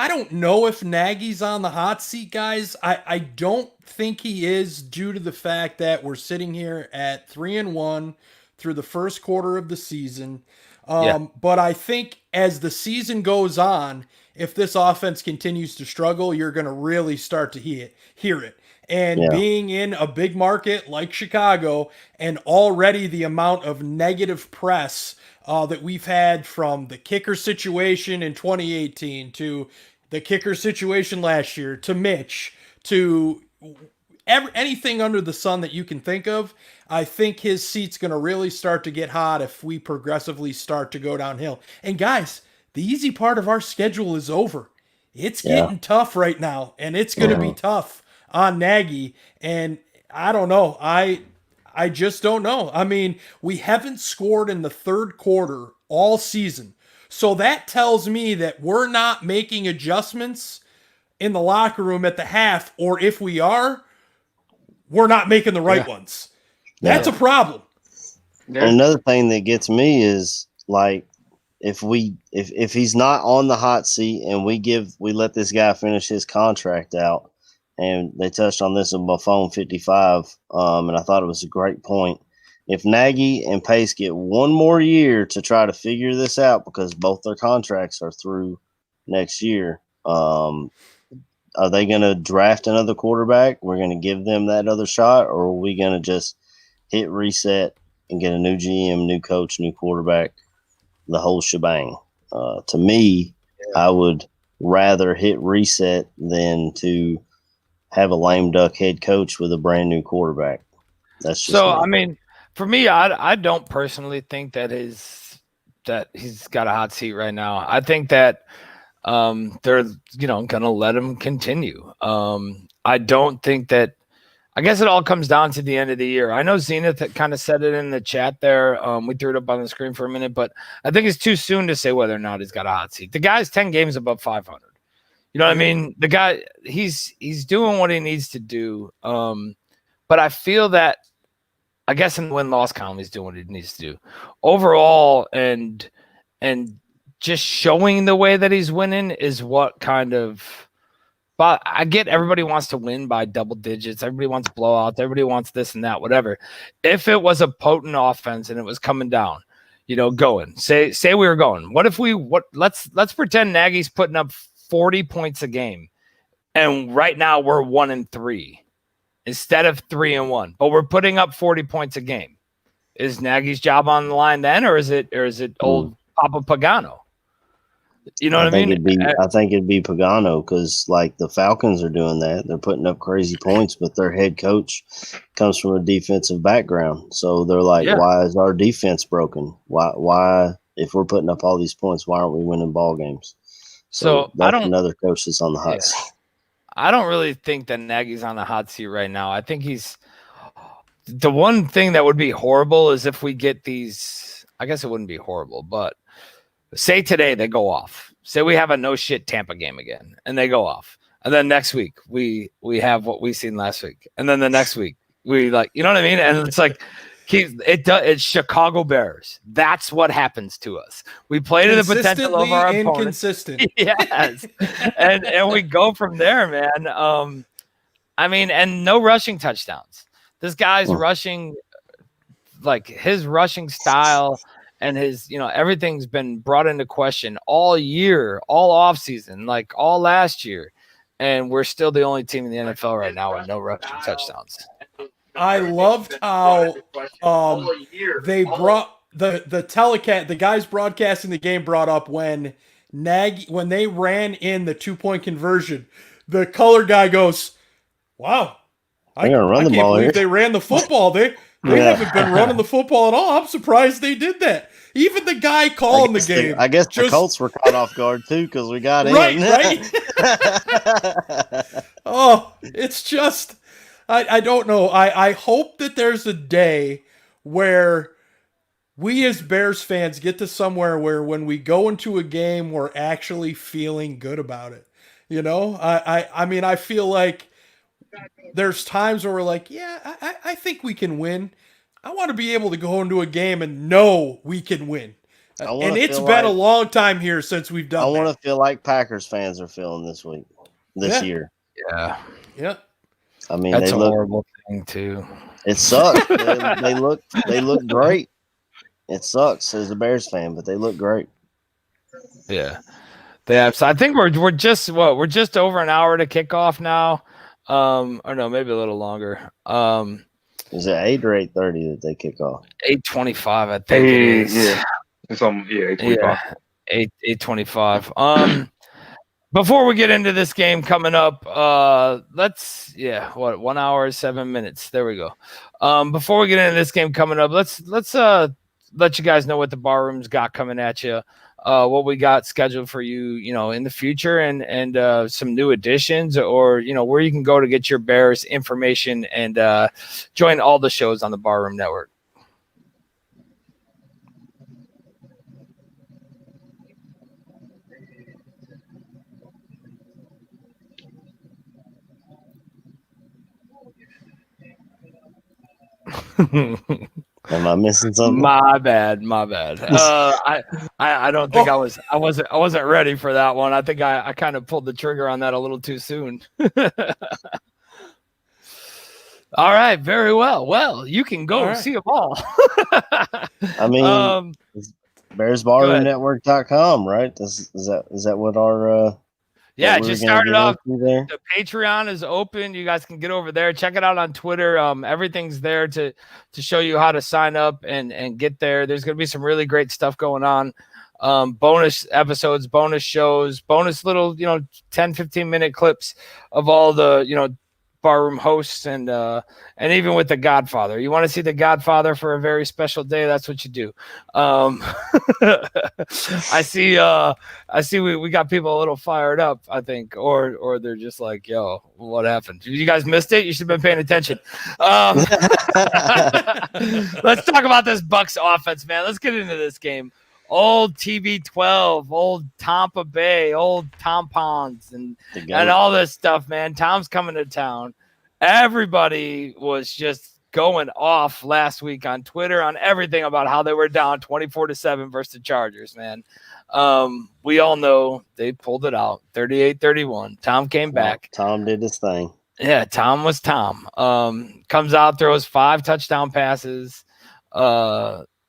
don't know if Nagy's on the hot seat, guys. I don't think he is, due to the fact that we're sitting here at 3-1 through the first quarter of the season. But I think as the season goes on, if this offense continues to struggle, you're going to really start to hear it. And being in a big market like Chicago, and already the amount of negative press that we've had from the kicker situation in 2018 to the kicker situation last year to Mitch to anything under the sun that you can think of, I think his seat's going to really start to get hot if we progressively start to go downhill. And guys, the easy part of our schedule is over. It's getting tough right now, and it's going to be tough on Nagy. And I don't know. I just don't know. I mean, we haven't scored in the third quarter all season. So that tells me that we're not making adjustments in the locker room at the half, or if we are, we're not making the right ones. That's a problem. Another thing that gets me is, like, if he's not on the hot seat and we let this guy finish his contract out, and they touched on this in Buffon 55, and I thought it was a great point. If Nagy and Pace get one more year to try to figure this out, because both their contracts are through next year, are they going to draft another quarterback? We're going to give them that other shot, or are we going to just hit reset and get a new GM, new coach, new quarterback, the whole shebang? To me, I would rather hit reset than to have a lame duck head coach with a brand new quarterback. That's just so. me. I mean, for me, I don't personally think that he's got a hot seat right now. I think that they're gonna let him continue. I don't think that. I guess it all comes down to the end of the year. I know Zenith kind of said it in the chat there. We threw it up on the screen for a minute, but I think it's too soon to say whether or not he's got a hot seat. The guy's 10 games above 500. You know what I mean? The guy, he's doing what he needs to do. But I feel that, I guess in the win-loss column, he's doing what he needs to do. Overall, and just showing the way that he's winning is what kind of – but I get everybody wants to win by double digits. Everybody wants blowouts. Everybody wants this and that, whatever. If it was a potent offense and it was coming down, going. Say we were going. What if let's pretend Nagy's putting up 40 points a game, and right now we're 1-3 instead of 3-1, but we're putting up 40 points a game. Is Nagy's job on the line then, or is it old Papa Pagano? You know what I mean? I think it'd be Pagano, because like the Falcons are doing that. They're putting up crazy points, but their head coach comes from a defensive background. So they're like, why is our defense broken? Why if we're putting up all these points, why aren't we winning ball games? So that's another coach that's on the hot seat. I don't really think that Nagy's on the hot seat right now. I think the one thing that would be horrible is if we get these, I guess it wouldn't be horrible, but say today they go off. Say we have a no shit Tampa game again and they go off. And then next week we have what we seen last week. And then the next week we you know what I mean? And it's like, It's Chicago Bears. That's what happens to us. We play to the potential of our opponents. Inconsistent. Yes, and we go from there, man. I mean, and no rushing touchdowns. This guy's rushing, like his rushing style and his, everything's been brought into question all year, all offseason, like all last year. And we're still the only team in the NFL right now with no rushing touchdowns. I loved how they brought the telecast, the guys broadcasting the game brought up when they ran in the 2-point conversion, the color guy goes, "Wow, I can't believe they ran the football. They haven't been running the football at all. I'm surprised they did that." Even the guy calling the game. I guess the Colts were caught off guard too because we got in. Right. Oh, it's just, I don't know. I hope that there's a day where we as Bears fans get to somewhere where when we go into a game, we're actually feeling good about it. I mean, I feel like there's times where we're like, yeah, I think we can win. I want to be able to go into a game and know we can win. And it's been a long time here since we've done that. I want to feel like Packers fans are feeling this year. Yeah. Yeah. I mean, that's a horrible thing too. It sucks. they look great. It sucks as a Bears fan, but they look great. Yeah. So I think we're just over an hour to kick off now. Or no, maybe a little longer. Is it 8 or 8:30 that they kick off? 8:25, I think it is. Yeah. It's 8:25. 8:25. Before we get into this game coming up, 1 hour 7 minutes. There we go. Before we get into this game coming up, let's let you guys know what the bar room's got coming at you. What we got scheduled for you, in the future, and some new additions, or where you can go to get your Bears information and join all the shows on the Barroom Network. Am I missing something? My bad. I don't think I wasn't ready for that one. I think I kind of pulled the trigger on that a little too soon. All right, very well. Well, you can go see them all. I mean, BearsBarroomNetwork.com, right? Is that what our yeah, just started off. The Patreon is open. You guys can get over there. Check it out on Twitter. Everything's there to show you how to sign up and get there. There's going to be some really great stuff going on. Bonus episodes, bonus shows, bonus little, 10, 15-minute clips of all the, barroom hosts and even with the Godfather. You want to see the Godfather for a very special day, that's what you do. I see we got people a little fired up, I think, or they're just like, yo, what happened? You guys missed it? You should have been paying attention. Let's talk about this Bucs offense, man. Let's get into this game. Old TB12, old Tampa Bay, old tampons, and all this stuff, man. Tom's coming to town. Everybody was just going off last week on Twitter on everything about how they were down 24-7 versus the Chargers, man. We all know they pulled it out, 38-31. Tom came back. Tom did his thing. Yeah, Tom was Tom. Comes out, throws 5 touchdown passes.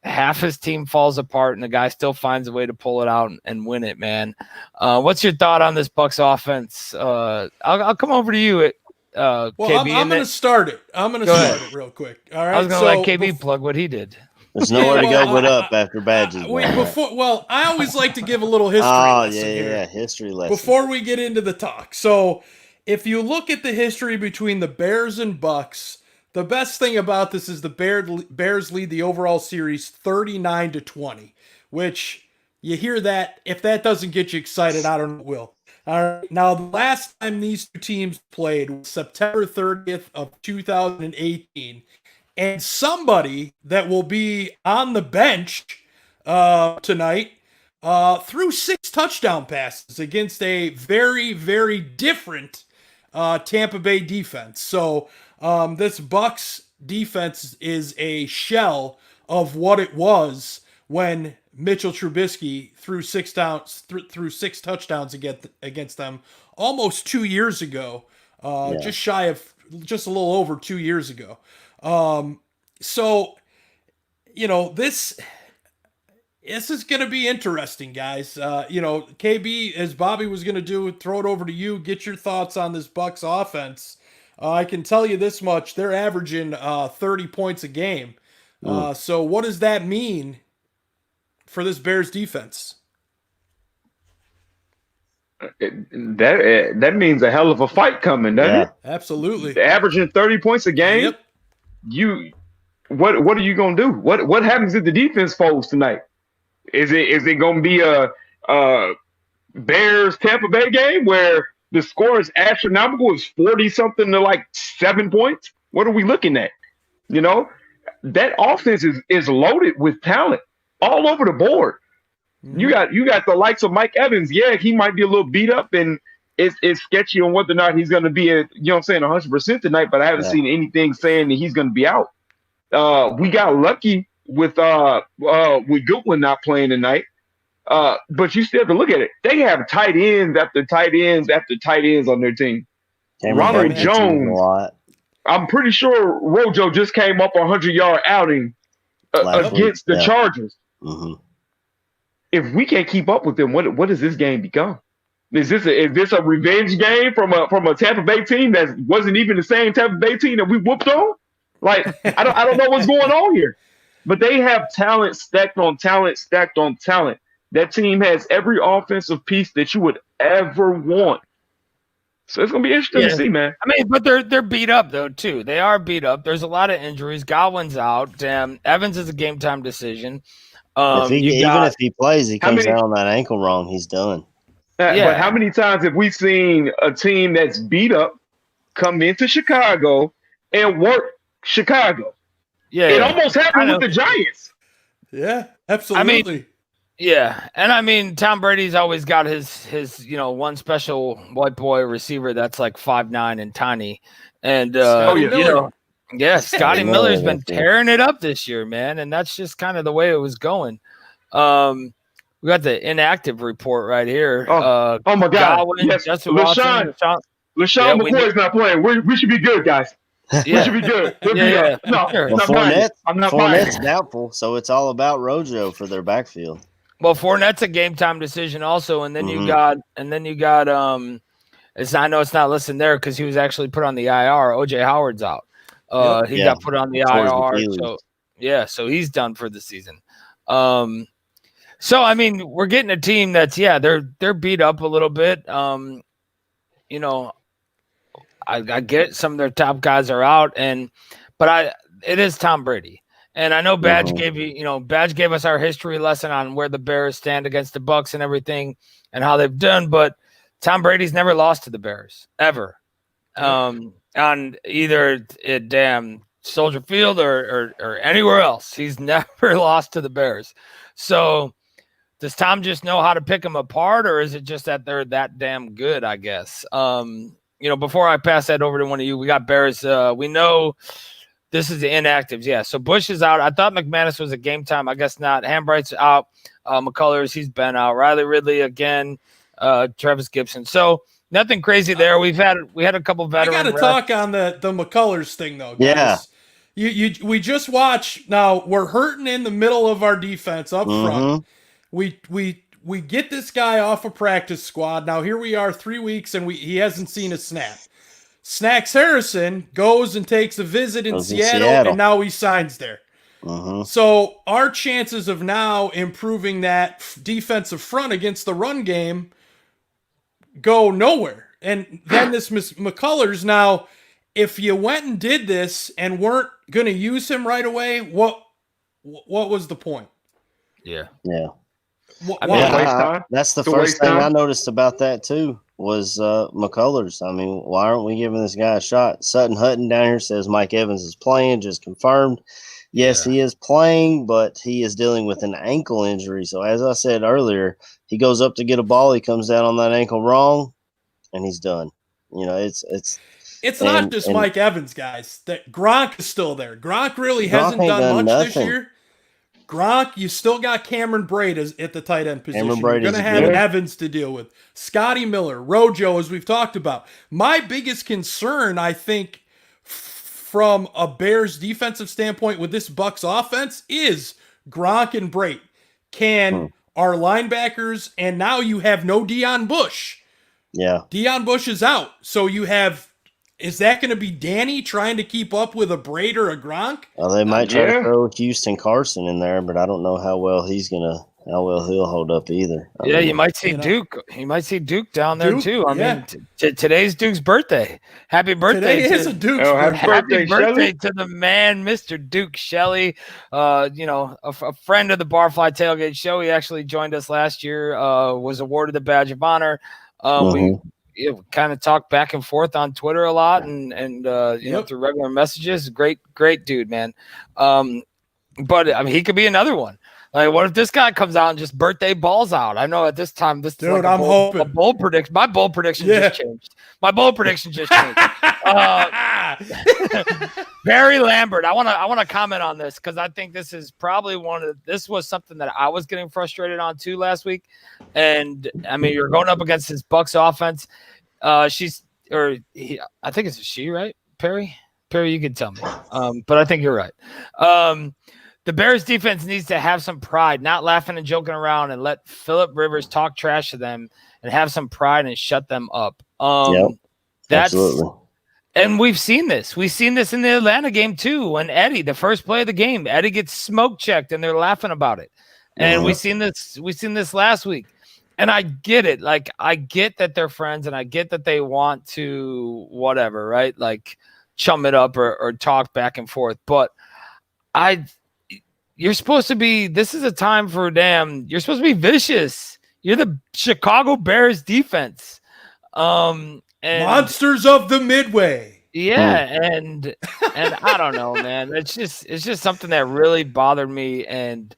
Half his team falls apart, and the guy still finds a way to pull it out and win it, man. What's your thought on this Bucs offense? I'll come over to you. Well, KB, I'm going to start it. I'm going to start it real quick. All right. I was going to let KB plug what he did. There's nowhere to go but up after badges. I always like to give a little history lesson here. History lesson. Before we get into the talk. So, if you look at the history between the Bears and Bucs, the best thing about this is the Bears lead the overall series 39-20, which you hear that. If that doesn't get you excited, I don't know what will. All right. Now, the last time these two teams played was September 30th of 2018, and somebody that will be on the bench tonight threw 6 touchdown passes against a very, very different Tampa Bay defense. So, this Bucs defense is a shell of what it was when Mitchell Trubisky threw six touchdowns against them almost 2 years ago, just a little over 2 years ago. So, this is going to be interesting, guys. KB, as Bobby was going to do, throw it over to you. Get your thoughts on this Bucs offense. I can tell you this much: they're averaging 30 points a game. So, what does that mean for this Bears defense? That means a hell of a fight coming, doesn't it? Absolutely. Averaging 30 points a game. Yep. What are you gonna do? What happens if the defense folds tonight? Is it gonna be a Bears Tampa Bay game where the score is astronomical? It's 40 something to like 7 points. What are we looking at? That offense is loaded with talent all over the board. You got the likes of Mike Evans. Yeah, he might be a little beat up, and it's sketchy on whether or not he's going to be 100% tonight. But I haven't seen anything saying that he's going to be out. We got lucky with Goodwin not playing tonight. But you still have to look at it. They have tight ends after tight ends after tight ends on their team. Ronald Jones. I'm pretty sure Rojo just came up a 100-yard outing against the Chargers. Mm-hmm. If we can't keep up with them, what does this game become? Is this a revenge game from a Tampa Bay team that wasn't even the same Tampa Bay team that we whooped on? Like, I don't know what's going on here. But they have talent stacked on talent stacked on talent. That team has every offensive piece that you would ever want. So it's gonna be interesting to see, man. I mean, but they're beat up though too. They are beat up. There's a lot of injuries. Godwin's out. Evans is a game time decision. If he plays, he comes out on that ankle wrong, he's done. But how many times have we seen a team that's beat up come into Chicago and work Chicago? Yeah, it almost happened with the Giants. Yeah, absolutely. And I mean, Tom Brady's always got his one special white boy receiver that's like 5'9" and tiny, and Scotty Miller's been tearing it up this year, man, and that's just kind of the way it was going. We got the inactive report right here. Oh my God! Godwin, yes, LaShawn McCoy's not playing. We should be good, guys. We should be good. No, I'm not Fournette's doubtful, so it's all about Rojo for their backfield. Well, Fournette's a game time decision also, and then you got I know it's not listed there because he was actually put on the IR. OJ Howard's out. He got put on the IR. So he's done for the season. So I mean, we're getting a team that's they're beat up a little bit. I get some of their top guys are out, but it is Tom Brady. And I know Badge gave us our history lesson on where the Bears stand against the Bucs and everything and how they've done, but Tom Brady's never lost to the Bears ever. On either at Soldier Field or anywhere else. He's never lost to the Bears. So does Tom just know how to pick them apart, or is it just that they're that damn good, I guess? Before I pass that over to one of you, we got Bears. We know this is the inactives. Yeah, so Bush is out. I thought McManus was a game time. I guess not. Hambright's out. McCullers, he's been out. Riley Ridley again. Travis Gibson. So nothing crazy there. We had a couple veterans. I got to talk on the McCullers thing though, guys. Yeah. We just watched. Now we're hurting in the middle of our defense up front. We get this guy off a practice squad. Now here we are 3 weeks and he hasn't seen a snap. Snacks Harrison goes and takes a visit in Seattle, and now he signs there. So our chances of now improving that defensive front against the run game go nowhere. And then this McCullers, now, if you went and did this and weren't going to use him right away, what was the point? Yeah. Why? That's the first thing I noticed about that too was McCullers. I mean, why aren't we giving this guy a shot? Sutton Hutton down here says Mike Evans is playing, just confirmed. Yes, he is playing, but he is dealing with an ankle injury. So as I said earlier, he goes up to get a ball, he comes down on that ankle wrong, and he's done. It's It's not just Mike Evans, guys. That Gronk is still there. Gronk really hasn't done much this year. Gronk, you still got Cameron Braid at the tight end position. You're going to have Evans to deal with. Scotty Miller, Rojo, as we've talked about. My biggest concern, I think, from a Bears defensive standpoint with this Bucs offense is Gronk and Braid. Can our linebackers, and now you have no Deion Bush. Yeah. Deion Bush is out. So you have, is that going to be Danny trying to keep up with a Braid or a Gronk? Well, they might try to throw Houston Carson in there, but I don't know how well he'll hold up either. You might see Duke. You might see Duke down there too. I mean, today's Duke's birthday. Happy birthday! Today is a Duke's happy birthday to the man, Mr. Duke Shelley. A friend of the Barfly Tailgate show. He actually joined us last year. Was awarded the badge of honor. We kind of talked back and forth on Twitter a lot, and through regular messages. Great dude, man. But I mean, he could be another one. Like, what if this guy comes out and just birthday balls out? I know at this time, dude, I'm hoping. A bold prediction. My bold prediction just changed. Barry Lambert. I want to comment on this because I think this is probably this was something that I was getting frustrated on too last week. And I mean, you're going up against this Bucs offense. I think it's a she, right? Perry, you can tell me. But I think you're right. The Bears defense needs to have some pride, not laughing and joking around, and let Phillip Rivers talk trash to them and have some pride and shut them up. Absolutely. And we've seen this. We've seen this in the Atlanta game too. When Eddie, the first play of the game, Eddie gets smoke checked and they're laughing about it. And we've seen this last week. And I get it. Like, I get that they're friends and I get that they want to whatever, right? Like, chum it up or talk back and forth. But you're supposed to be, this is a time for you're supposed to be vicious. You're the Chicago Bears defense. And monsters of the Midway. Yeah. And I don't know, man. It's just something that really bothered me. And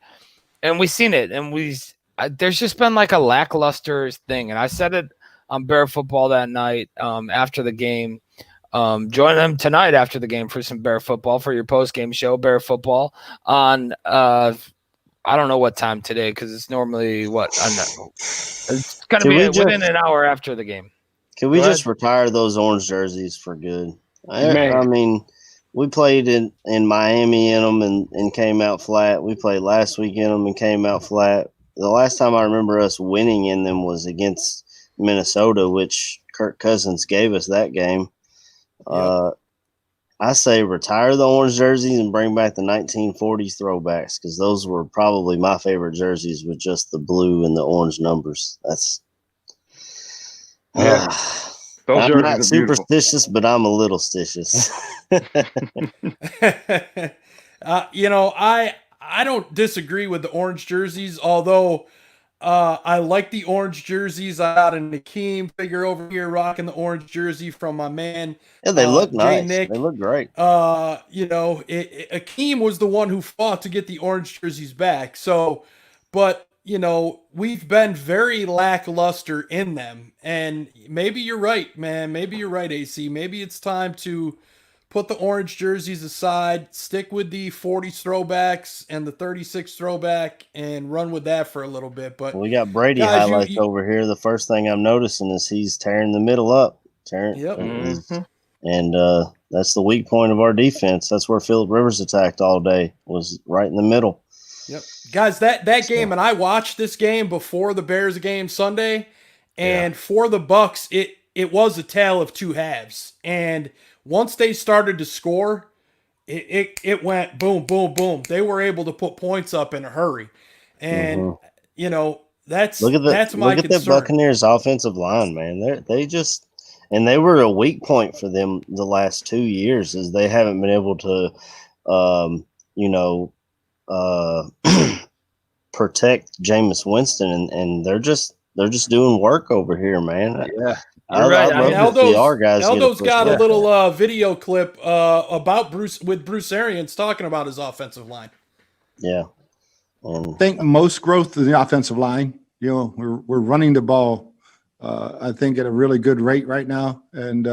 we've seen it. And there's just been like a lackluster thing. And I said it on Bear Football that night after the game. Join them tonight after the game for some Bear Football for your post-game show, Bear Football, on I don't know what time today because it's normally it's going to be within an hour after the game. Can we just retire those orange jerseys for good? I mean, we played in Miami in them and came out flat. We played last week in them and came out flat. The last time I remember us winning in them was against Minnesota, which Kirk Cousins gave us that game. I say retire the orange jerseys and bring back the 1940s throwbacks because those were probably my favorite jerseys with just the blue and the orange numbers. I'm not superstitious, but I'm a little stitious. I don't disagree with the orange jerseys, although I like the orange jerseys. I got a Nakeem figure over here rocking the orange jersey from my man. Yeah, they look nice. Nick. They look great. Akeem was the one who fought to get the orange jerseys back. So, but we've been very lackluster in them. And maybe you're right, man. Maybe you're right, AC. Maybe it's time to put the orange jerseys aside, stick with the 40s throwbacks and the 36 throwback, and run with that for a little bit. But we got Brady highlights over here. The first thing I'm noticing is he's tearing the middle up. And that's the weak point of our defense. That's where Phillip Rivers attacked all day, was right in the middle. Yep. Guys, that game, and I watched this game before the Bears game Sunday, and for the Bucs, it was a tale of two halves. And once they started to score, it went boom, boom, boom. They were able to put points up in a hurry. And, that's my concern. Look at the Buccaneers offensive line, man. They were a weak point for them the last 2 years, is they haven't been able to, protect Jameis Winston, and they're just doing work over here, man. Yeah. Eldo's got a little video clip about Bruce Arians talking about his offensive line. Yeah. I think most growth in the offensive line. We're running the ball, I think, at a really good rate right now, and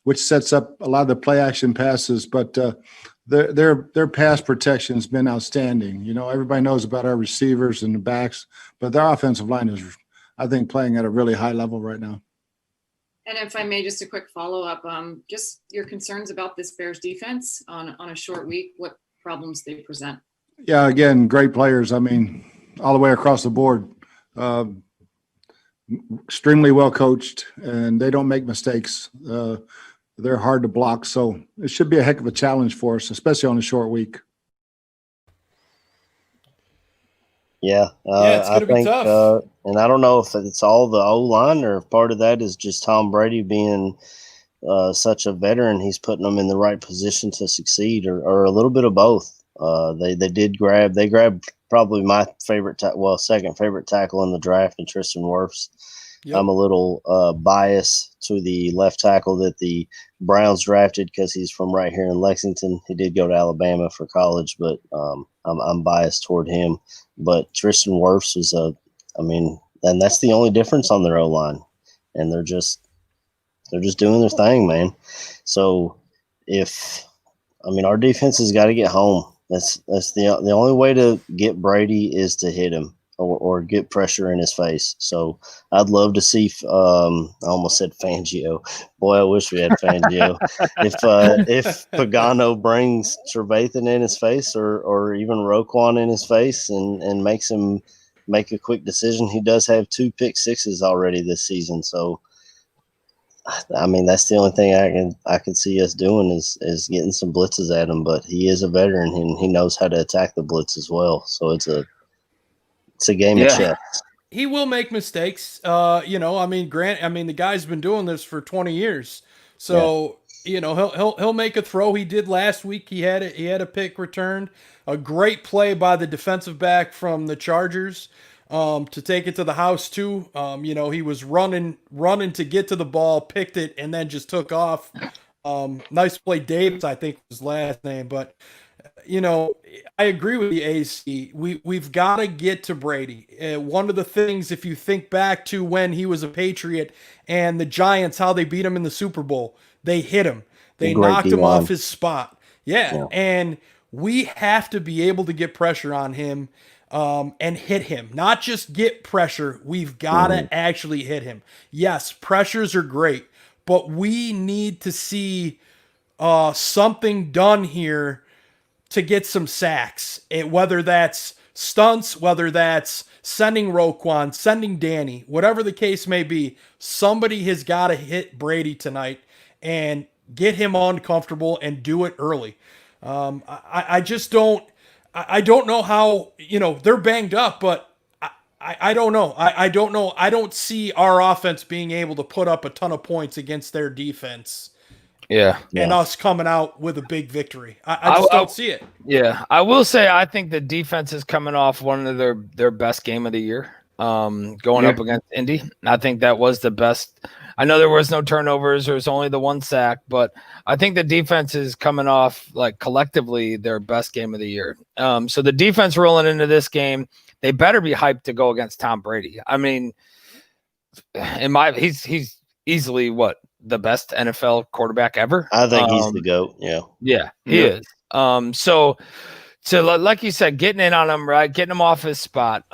which sets up a lot of the play action passes. But their pass protection has been outstanding. You know, everybody knows about our receivers and the backs, but their offensive line is, I think, playing at a really high level right now. And if I may, just a quick follow-up, just your concerns about this Bears defense on a short week, what problems they present? Yeah, again, great players. I mean, all the way across the board. Extremely well coached, and they don't make mistakes. They're hard to block, so it should be a heck of a challenge for us, especially on a short week. Yeah, it's going to be tough. And I don't know if it's all the O-line or if part of that is just Tom Brady being such a veteran. He's putting them in the right position to succeed, or a little bit of both. They grabbed probably my favorite, second favorite tackle in the draft, and Tristan Wirfs. Yep. I'm a little biased to the left tackle that the Browns drafted because he's from right here in Lexington. He did go to Alabama for college, but I'm biased toward him. But Tristan Wirfs was and that's the only difference on their O-line, and they're just doing their thing, man. So our defense has got to get home. That's the only way to get Brady is to hit him or get pressure in his face. So I'd love to see. I almost said Fangio. Boy, I wish we had Fangio. If Pagano brings Trevathan in his face or even Roquan in his face and makes him make a quick decision. He does have 2 pick sixes already this season. So that's the only thing I can see us doing is getting some blitzes at him. But he is a veteran and he knows how to attack the blitz as well. So it's a game of chess. He will make mistakes. The guy's been doing this for 20 years. So, he'll make a throw. He did last week. He had a pick returned. A great play by the defensive back from the Chargers to take it to the house too. He was running to get to the ball, picked it, and then just took off. Nice play. Davis, I think was his last name, but I agree with the AC. We've got to get to Brady. One of the things, if you think back to when he was a Patriot and the Giants, how they beat him in the Super Bowl, they hit him. They knocked him off his spot. Yeah. And we have to be able to get pressure on him and hit him. Not just get pressure. We've got to actually hit him. Yes, pressures are great, but we need to see something done here to get some sacks, whether that's stunts, whether that's sending Roquan, sending Danny, whatever the case may be, somebody has got to hit Brady tonight and get him uncomfortable and do it early. I don't know how, they're banged up, but I don't know. I don't know. I don't see our offense being able to put up a ton of points against their defense. Yeah. And us coming out with a big victory. I just don't see it. Yeah. I will say I think the defense is coming off one of their best game of the year. Going up against Indy. I think that was the best. I know there was no turnovers. There was only the 1 sack, but I think the defense is coming off collectively their best game of the year. So the defense rolling into this game, they better be hyped to go against Tom Brady. I mean, he's easily the best NFL quarterback ever. I think he's the GOAT. Yeah, he is. So like you said, getting in on him, right? Getting him off his spot,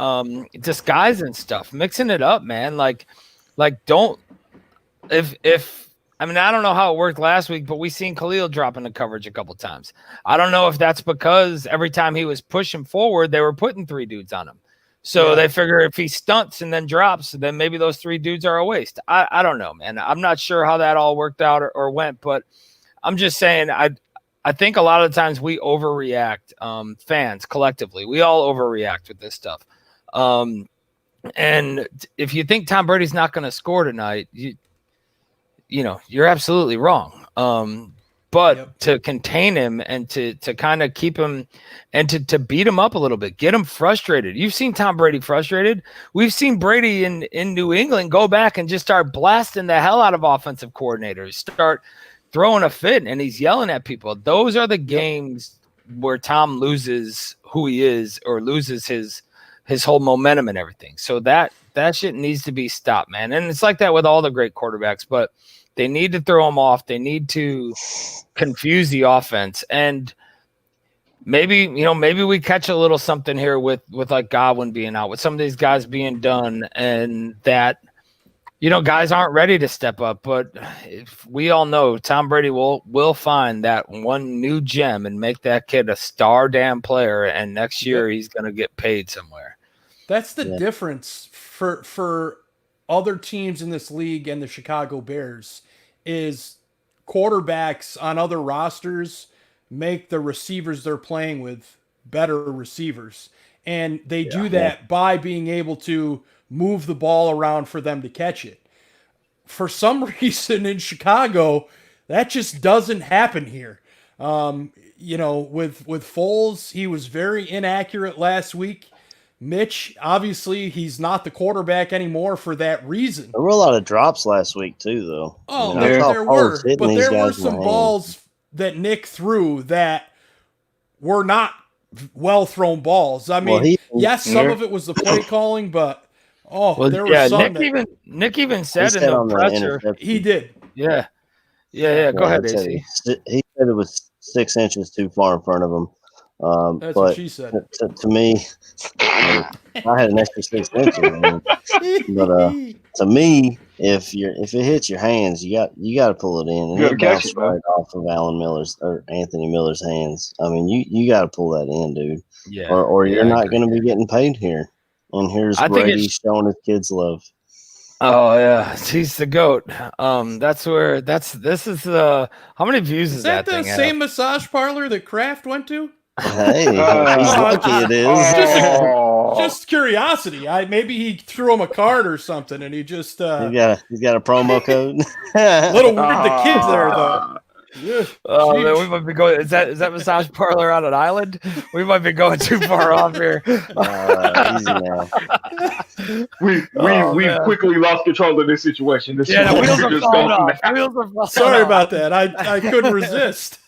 disguising stuff, mixing it up, man. I don't know how it worked last week, but we seen Khalil drop into coverage a couple times. I don't know if that's because every time he was pushing forward, they were putting 3 dudes on him. So they figure if he stunts and then drops, then maybe those 3 dudes are a waste. I don't know, man. I'm not sure how that all worked out or went, but I'm just saying I think a lot of the times we overreact, fans collectively. We all overreact with this stuff. And if you think Tom Brady's not going to score tonight, you're absolutely wrong. But to contain him and to kind of keep him and to beat him up a little bit, get him frustrated. You've seen Tom Brady frustrated. We've seen Brady in New England go back and just start blasting the hell out of offensive coordinators, start throwing a fit, and he's yelling at people. Those are the games where Tom loses who he is or loses his whole momentum and everything. So that shit needs to be stopped, man. And it's like that with all the great quarterbacks, but They need to throw him off. They need to confuse the offense. And maybe we catch a little something here with like Godwin being out, with some of these guys being done, and that, guys aren't ready to step up. But if we all know Tom Brady will find that one new gem and make that kid a star damn player, and next year he's going to get paid somewhere. That's the difference for other teams in this league and the Chicago Bears is quarterbacks on other rosters make the receivers they're playing with better receivers. And they do that by being able to move the ball around for them to catch it. For some reason in Chicago, that just doesn't happen here. With Foles, he was very inaccurate last week. Mitch, obviously, he's not the quarterback anymore for that reason. There were a lot of drops last week too, though. Oh, there were, but there were some balls that Nick threw that were not well thrown balls. I mean, yes, some of it was the play calling, but there were some. Nick even said in the presser, he did. Yeah. Go ahead, AC. He said it was 6 inches too far in front of him. That's but what she said. To me, I had an extra 6 inches. But to me, if it hits your hands, you got to pull it in, and it bounced right off of Anthony Miller's hands. I mean, you got to pull that in, dude. Yeah. Or you're not going to be getting paid here. And here's Brady showing his kids love. Oh yeah, he's the GOAT. This is how many views is that the thing same have? massage parlor that Kraft went to? Hey, he's lucky it is. Just curiosity. Maybe he threw him a card or something, and he just he's got a promo code. Little weird. The kids there though. Yeah. Oh man, we might be going. Is that massage parlor on an island? We might be going too far off here. Easy now. We quickly lost control of this situation. The wheels are falling off. Sorry about that. I couldn't resist.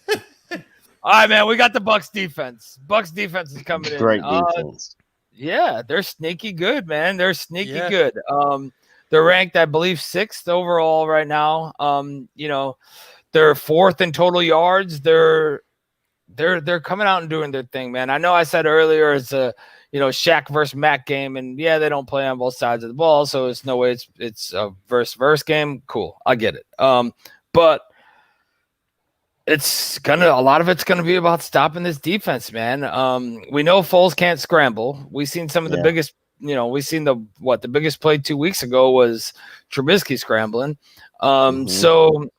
All right, man. We got the Bucs defense. Bucs defense is coming in. Great defense. Yeah, they're sneaky good, man. They're sneaky good. They're ranked, I believe, 6th overall right now. They're 4th in total yards. They're coming out and doing their thing, man. I know I said earlier it's a Shaq versus Mac game, and they don't play on both sides of the ball, so it's no way it's a verse game. Cool, I get it. But a lot of it's gonna be about stopping this defense, man. We know Foles can't scramble. We've seen some of the biggest. We've seen the biggest play 2 weeks ago was Trubisky scrambling. So.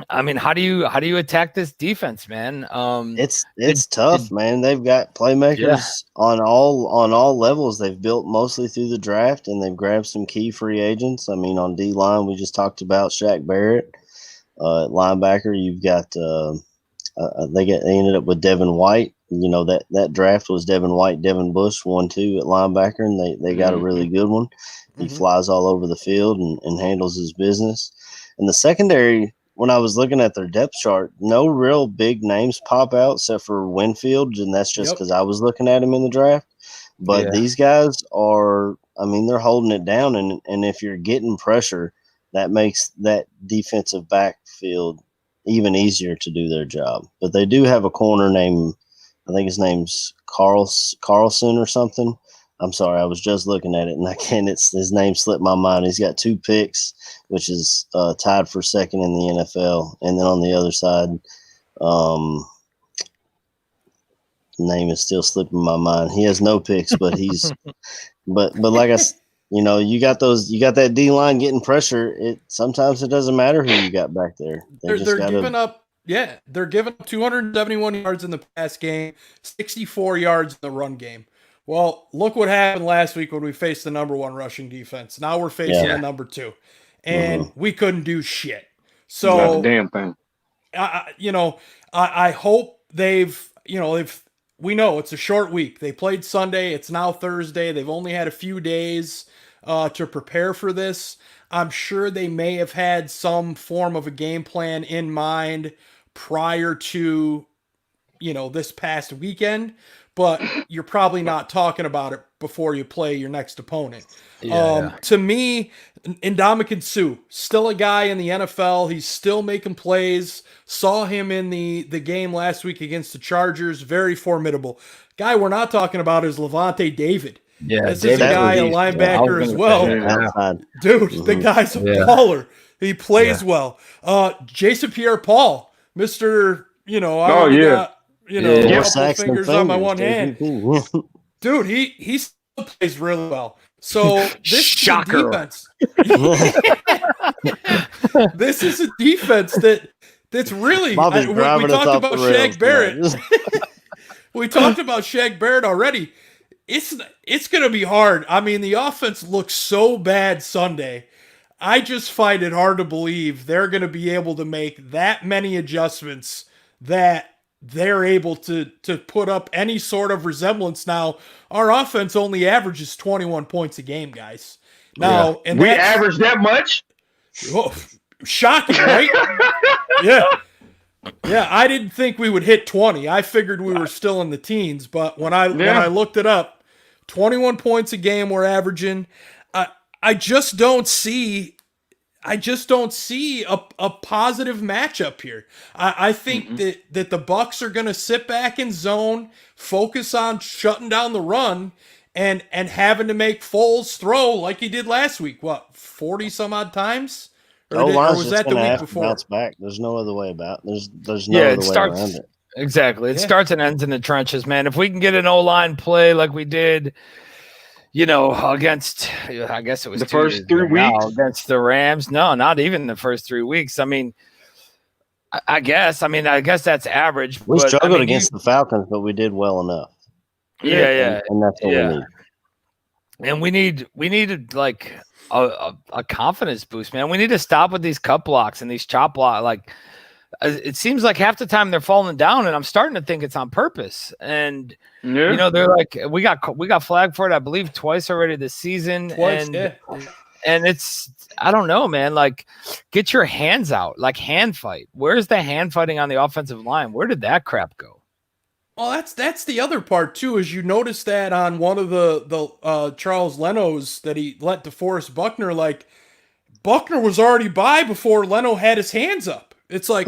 I mean, how do you attack this defense, man? It's tough, man. They've got playmakers on all levels. They've built mostly through the draft, and they've grabbed some key free agents. I mean, on D line, we just talked about Shaq Barrett. At linebacker, you've got they ended up with Devin White. That draft was Devin White, Devin Bush 1-2 at linebacker, and they got a really good one. He flies all over the field and handles his business. And the secondary, when I was looking at their depth chart, no real big names pop out except for Winfield, and that's just because I was looking at him in the draft. But these guys are, they're holding it down, and if you're getting pressure, that makes that defensive backfield even easier to do their job. But they do have a corner named, I think his name's Carlson or something. I'm sorry, I was just looking at it, and his name slipped my mind. He's got 2 picks, which is tied for 2nd in the NFL. And then on the other side, name is still slipping my mind. He has no picks, but he's but like you got that D line getting pressure. Sometimes it doesn't matter who you got back there. They're giving up. Yeah, they're giving up 271 yards in the pass game, 64 yards in the run game. Well, look what happened last week when we faced the number 1 rushing defense. Now we're facing the number 2, and we couldn't do shit. So not a damn thing. I hope we know it's a short week. They played Sunday. It's now Thursday. They've only had a few days to prepare for this. I'm sure they may have had some form of a game plan in mind prior to this past weekend. but you're probably not talking about it before you play your next opponent. Yeah. To me, Ndamukong Suh, still a guy in the NFL. He's still making plays. Saw him in the game last week against the Chargers. Very formidable. Guy we're not talking about is Levante David. Yeah, this is a David guy, a Beast, yeah. linebacker as well. Outside. Dude, the guy's a baller. He plays well. Jason Pierre-Paul, Mr. I only got, a couple Saxon fingers on my fingers, one hand. Dude, he still plays really well. So this Shocker. is a defense. This is a defense that's really. We talked about Shaq Barrett. We talked about Shaq Barrett already. It's going to be hard. I mean, the offense looks so bad Sunday. I just find it hard to believe they're going to be able to make that many adjustments that they're able to put up any sort of resemblance. Now, our offense only averages 21 points a game, guys. Now, and we average that much? Oh, shocking, right? Yeah. Yeah, I didn't think we would hit 20. I figured we were still in the teens, but when I looked it up, 21 points a game we're averaging. I just don't see a positive matchup here. I think that the Bucs are going to sit back in zone, focus on shutting down the run, and having to make Foles throw like he did last week. What, 40 some odd times? Or was that the week before? Bounce back. There's no other way about it. There's no other way around it. Exactly. It starts and ends in the trenches, man. If we can get an O-line play like we did, against, I guess it was the first 3 weeks against the Rams. No, not even the first 3 weeks. I mean, I guess that's average. We struggled against the Falcons, but we did well enough. Yeah. And that's what we need. And we needed like a confidence boost, man. We need to stop with these cut blocks and these chop blocks. Like, it seems like half the time they're falling down, and I'm starting to think it's on purpose. And they're like, we got flagged for it, I believe, twice already this season. And it's, I don't know, man. Like, get your hands out, like hand fight. Where's the hand fighting on the offensive line? Where did that crap go? Well, that's the other part too. Is you notice that on one of the Charles Leno's that he let DeForest Buckner, like Buckner was already by before Leno had his hands up. It's like,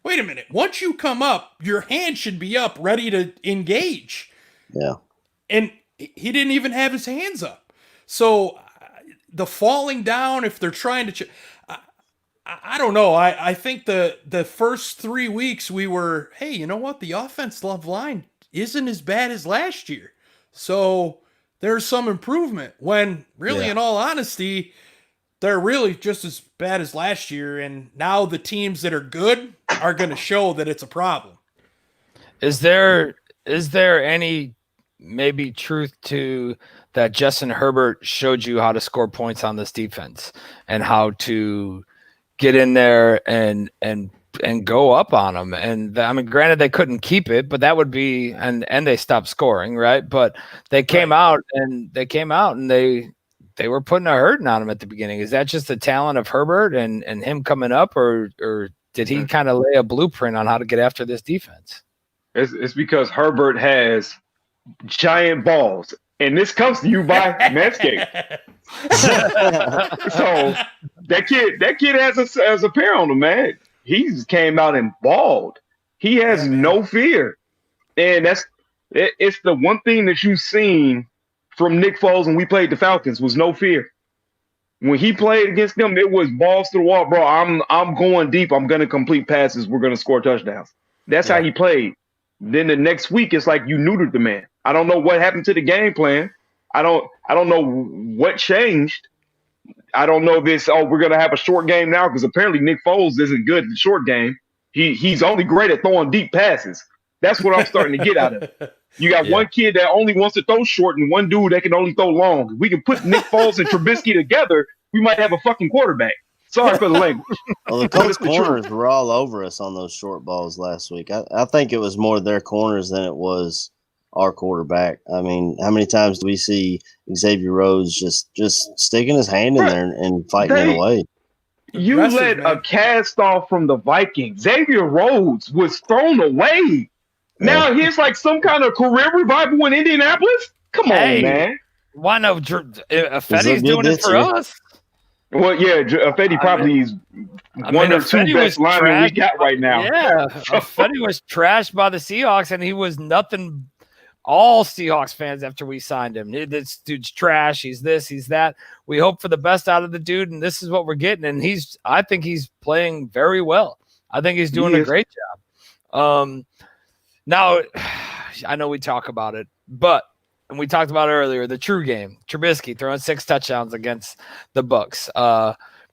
wait a minute. Once you come up, your hand should be up, ready to engage. Yeah. And he didn't even have his hands up. So the falling down, if they're trying to, I don't know. I think the first 3 weeks we were, hey, you know what? The offensive line isn't as bad as last year. So there's some improvement, when really, in all honesty, they're really just as bad as last year. And now the teams that are good are going to show that it's a problem. Is there any maybe truth to that? Justin Herbert showed you how to score points on this defense and how to get in there and go up on them. And I mean, granted, they couldn't keep it, but that would be, and they stopped scoring, right? But they came out and they were putting a hurting on him at the beginning. Is that just the talent of Herbert and him coming up, or did he kind of lay a blueprint on how to get after this defense? It's because Herbert has giant balls, and this comes to you by Manscaped. So that kid has a pair on him, man. He came out and balled. He has no fear, and it's the one thing that you've seen from Nick Foles when we played the Falcons was no fear. When he played against them, it was balls to the wall, bro. I'm going deep. I'm gonna complete passes. We're gonna score touchdowns. That's how he played. Then the next week, it's like you neutered the man. I don't know what happened to the game plan. I don't know what changed. I don't know if it's, we're gonna have a short game now, because apparently Nick Foles isn't good at the short game. He's only great at throwing deep passes. That's what I'm starting to get out of it. You got one kid that only wants to throw short and one dude that can only throw long. If we can put Nick Foles and Trubisky together, we might have a fucking quarterback. Sorry for the language. Well, the Colts corners were all over us on those short balls last week. I think it was more their corners than it was our quarterback. I mean, how many times do we see Xavier Rhodes just sticking his hand in there and fighting it away? You let a cast off from the Vikings. Xavier Rhodes was thrown away. Now here's like some kind of career revival in Indianapolis. Come on, man. Why no? Fetty's good doing it this for year. us. Well, yeah, Fetty probably is one or two best linemen we got right now. Yeah, Fetty was trashed by the Seahawks, and he was nothing. All Seahawks fans after we signed him. This dude's trash. He's this. He's that. We hope for the best out of the dude, and this is what we're getting. And I think he's playing very well. I think he's doing a great job. Now, I know we talk about it, and we talked about it earlier, the true game. Trubisky throwing 6 touchdowns against the Bucs.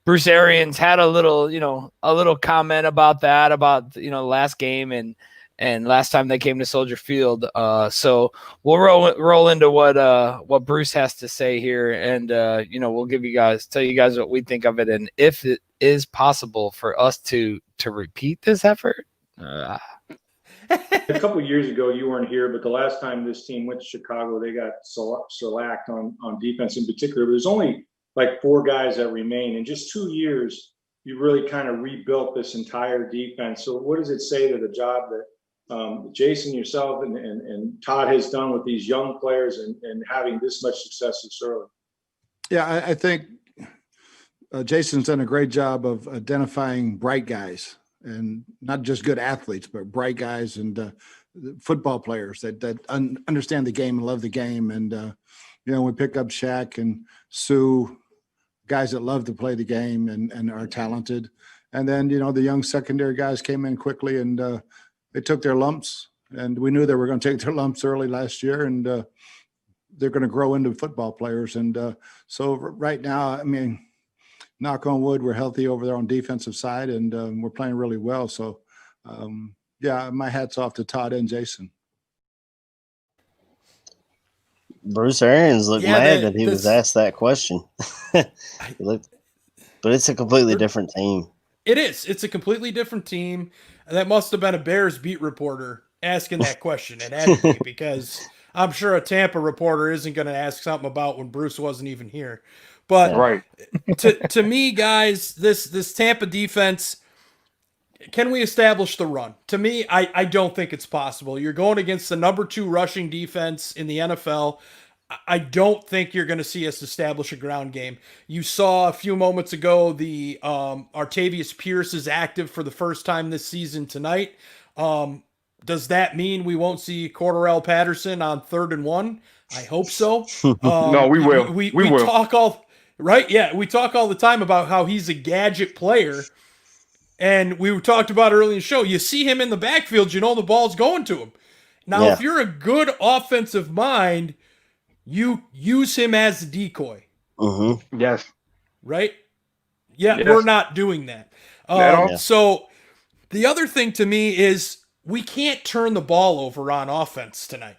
Bruce Arians had a little comment about that, last game and last time they came to Soldier Field. So we'll roll into what Bruce has to say here, and we'll tell you guys what we think of it, and if it is possible for us to repeat this effort. A couple of years ago, you weren't here, but the last time this team went to Chicago, they got shellacked on defense in particular. There's only like 4 guys that remain. In just 2 years, you really kind of rebuilt this entire defense. So what does it say to the job that Jason, yourself, and Todd has done with these young players and having this much success this early? Yeah, I think Jason's done a great job of identifying bright guys. And not just good athletes, but bright guys and football players that understand the game and love the game. And, we pick up Shaq and Sue, guys that love to play the game and are talented. And then, the young secondary guys came in quickly and they took their lumps. And we knew they were going to take their lumps early last year. And they're going to grow into football players. And so right now, knock on wood, we're healthy over there on defensive side, and we're playing really well. So, my hat's off to Todd and Jason. Bruce Arians looked mad that he was asked that question. But it's a completely different team. It is. It's a completely different team. That must have been a Bears beat reporter asking that question, and had to be, because I'm sure a Tampa reporter isn't going to ask something about when Bruce wasn't even here. But right. to me, guys, this Tampa defense, can we establish the run? To me, I don't think it's possible. You're going against the number 2 rushing defense in the NFL. I don't think you're going to see us establish a ground game. You saw a few moments ago the Artavius Pierce is active for the first time this season tonight. Does that mean we won't see Cordarrelle Patterson on 3rd and 1? I hope so. No, we will. We will. Talk all right. Yeah, we talk all the time about how he's a gadget player. And we talked about earlier in the show, you see him in the backfield, the ball's going to him. Now, if you're a good offensive mind, you use him as a decoy. Mm-hmm. Yes. Right? Yeah, yes. We're not doing that. So the other thing to me is we can't turn the ball over on offense tonight.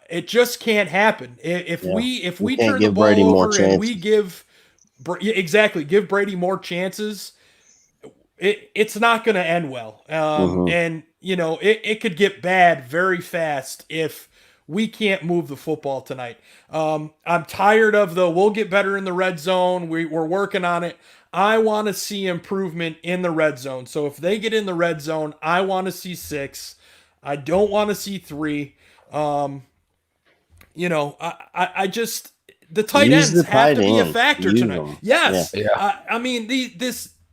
It just can't happen. If we turn the ball over and we give Brady more chances, it's not going to end well. And it could get bad very fast if we can't move the football tonight. I'm tired of we'll get better in the red zone. We're working on it. I want to see improvement in the red zone. So if they get in the red zone, I want to see 6. I don't want to see 3. I just, the tight ends have to be a factor tonight. Yes. Yeah.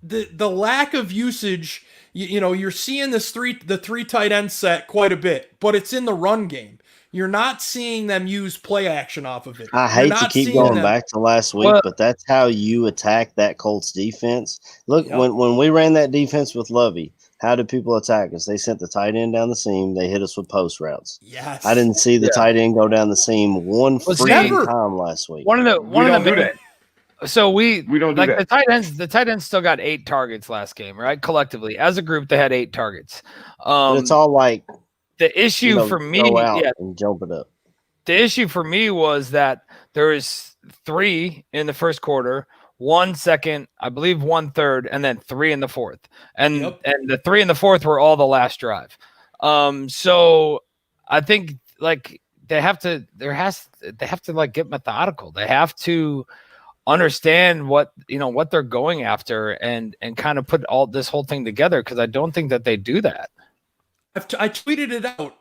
The lack of usage, you're seeing the 3 tight end set quite a bit, but it's in the run game. You're not seeing them use play action off of it. I hate to keep going back to last week, but that's how you attack that Colts defense. Look, when we ran that defense with Lovey, how did people attack us? They sent the tight end down the seam. They hit us with post routes. Yes. I didn't see the tight end go down the seam one freaking time last week. We don't do that. So we don't do that. The tight ends still got 8 targets last game, right? Collectively, as a group, they had 8 targets. But it's all like the issue for me, and jump it up. The issue for me was that there was 3 in the first quarter, 1 second, I believe 1 third, and then 3 in the fourth. And the 3 in the fourth were all the last drive. So I think they have to get methodical. They have to understand what they're going after and kind of put this whole thing together, because I don't think that they do that. I tweeted it out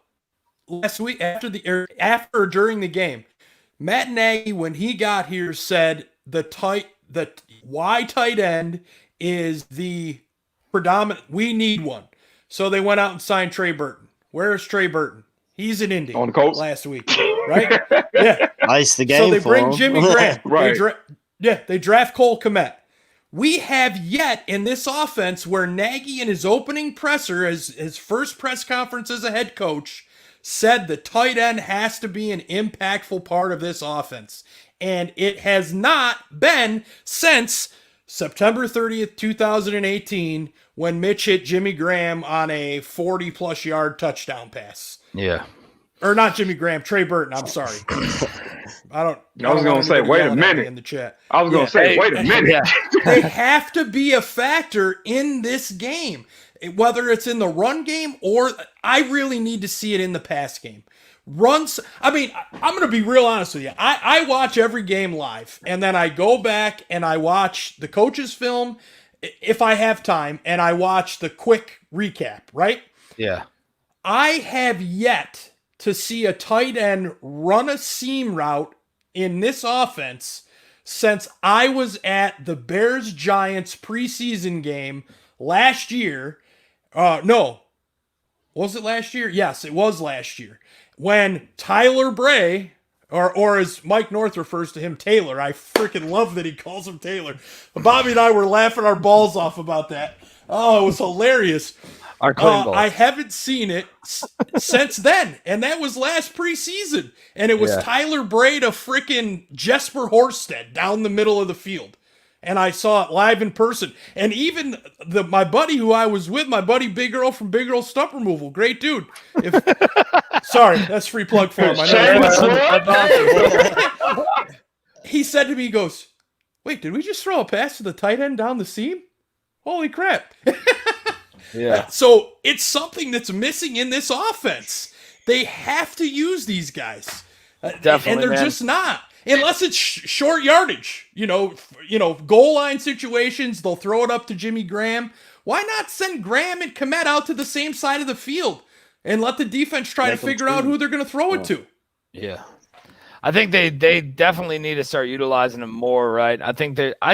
last week after or during the game, Matt Nagy, when he got here, said the Y tight end is the predominant. We need one. So they went out and signed Trey Burton. Where is Trey Burton? He's in Indy On the coast last week, right? Yeah. Ice the game. So they for bring him. Jimmy Graham. Right. They draft Cole Kmet. We have yet in this offense where Nagy in his opening presser, his first press conference as a head coach, said the tight end has to be an impactful part of this offense. And it has not been since September 30th, 2018, when Mitch hit Jimmy Graham on a 40-plus yard touchdown pass. Yeah. Or not Jimmy Graham, Trey Burton. I'm sorry. I was going to say, wait a minute. In the chat. I was going to say, wait a minute. Yeah. They have to be a factor in this game, whether it's in the run game or I really need to see it in the pass game. I'm going to be real honest with you. I watch every game live, and then I go back and I watch the coach's film if I have time, and I watch the quick recap, right? Yeah. I have yet to see a tight end run a seam route in this offense since I was at the Bears-Giants preseason game last year. No. Was it last year? Yes, it was last year. When Tyler Bray, or as Mike North refers to him, Taylor. I freaking love that he calls him Taylor. Bobby and I were laughing our balls off about that. Oh, it was hilarious. I haven't seen it since then, and that was last preseason. And it was Tyler Bray to freaking Jesper Horsted down the middle of the field. And I saw it live in person. And even my buddy who I was with, my buddy Big Earl from Big Earl Stump Removal, great dude. Sorry, that's free plug for him. I know. He said to me, he goes, "Wait, did we just throw a pass to the tight end down the seam? Holy crap." Yeah. So it's something that's missing in this offense. They have to use these guys. Definitely, and they're man. just not. Unless it's short yardage, goal line situations, they'll throw it up to Jimmy Graham. Why not send Graham and Kmet out to the same side of the field and let the defense try to figure out who they're going to throw it to? Yeah. I think they definitely need to start utilizing them more, right? I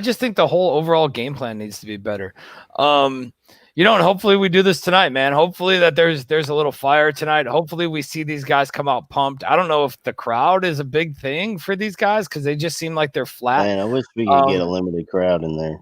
just think the whole overall game plan needs to be better. And hopefully we do this tonight, man. Hopefully that there's a little fire tonight. Hopefully we see these guys come out pumped. I don't know if the crowd is a big thing for these guys because they just seem like they're flat. Man, I wish we could get a limited crowd in there.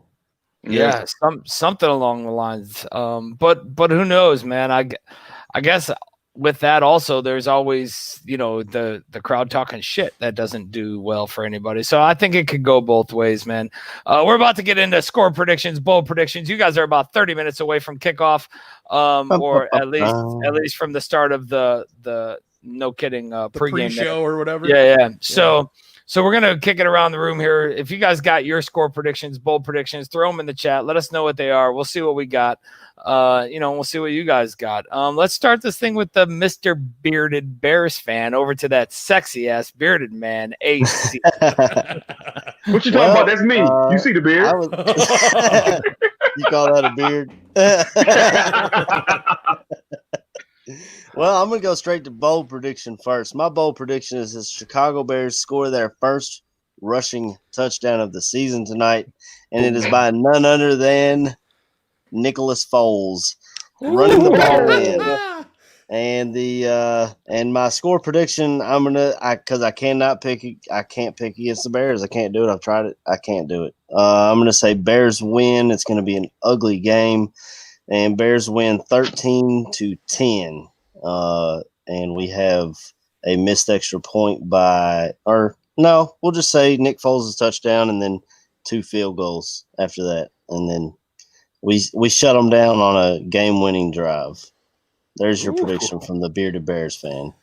Yeah, something along the lines. But who knows, man? I guess with that also, there's always the crowd talking shit that doesn't do well for anybody. So I think it could go both ways, man. We're about to get into score predictions, bowl predictions. You guys are about 30 minutes away from kickoff, or at least from the start of the no kidding pregame pre-show or whatever. Yeah. So we're going to kick it around the room here. If you guys got your score predictions, bold predictions, throw them in the chat. Let us know what they are. We'll see what we got. We'll see what you guys got. Let's start this thing with the Mr. Bearded Bears fan over to that sexy ass bearded man, AC. What you talking about? That's me. You see the beard? You call that a beard? Well, I'm going to go straight to bold prediction first. My bold prediction is the Chicago Bears score their first rushing touchdown of the season tonight, and it is by none other than Nicholas Foles running the ball in. And my score prediction, because I can't pick against the Bears. I can't do it. I've tried it. I can't do it. I'm going to say Bears win. It's going to be an ugly game, and Bears win 13-10. And we have a missed extra point we'll just say Nick Foles' touchdown and then 2 field goals after that. And then we shut them down on a game-winning drive. There's your prediction from the Bearded Bears fan.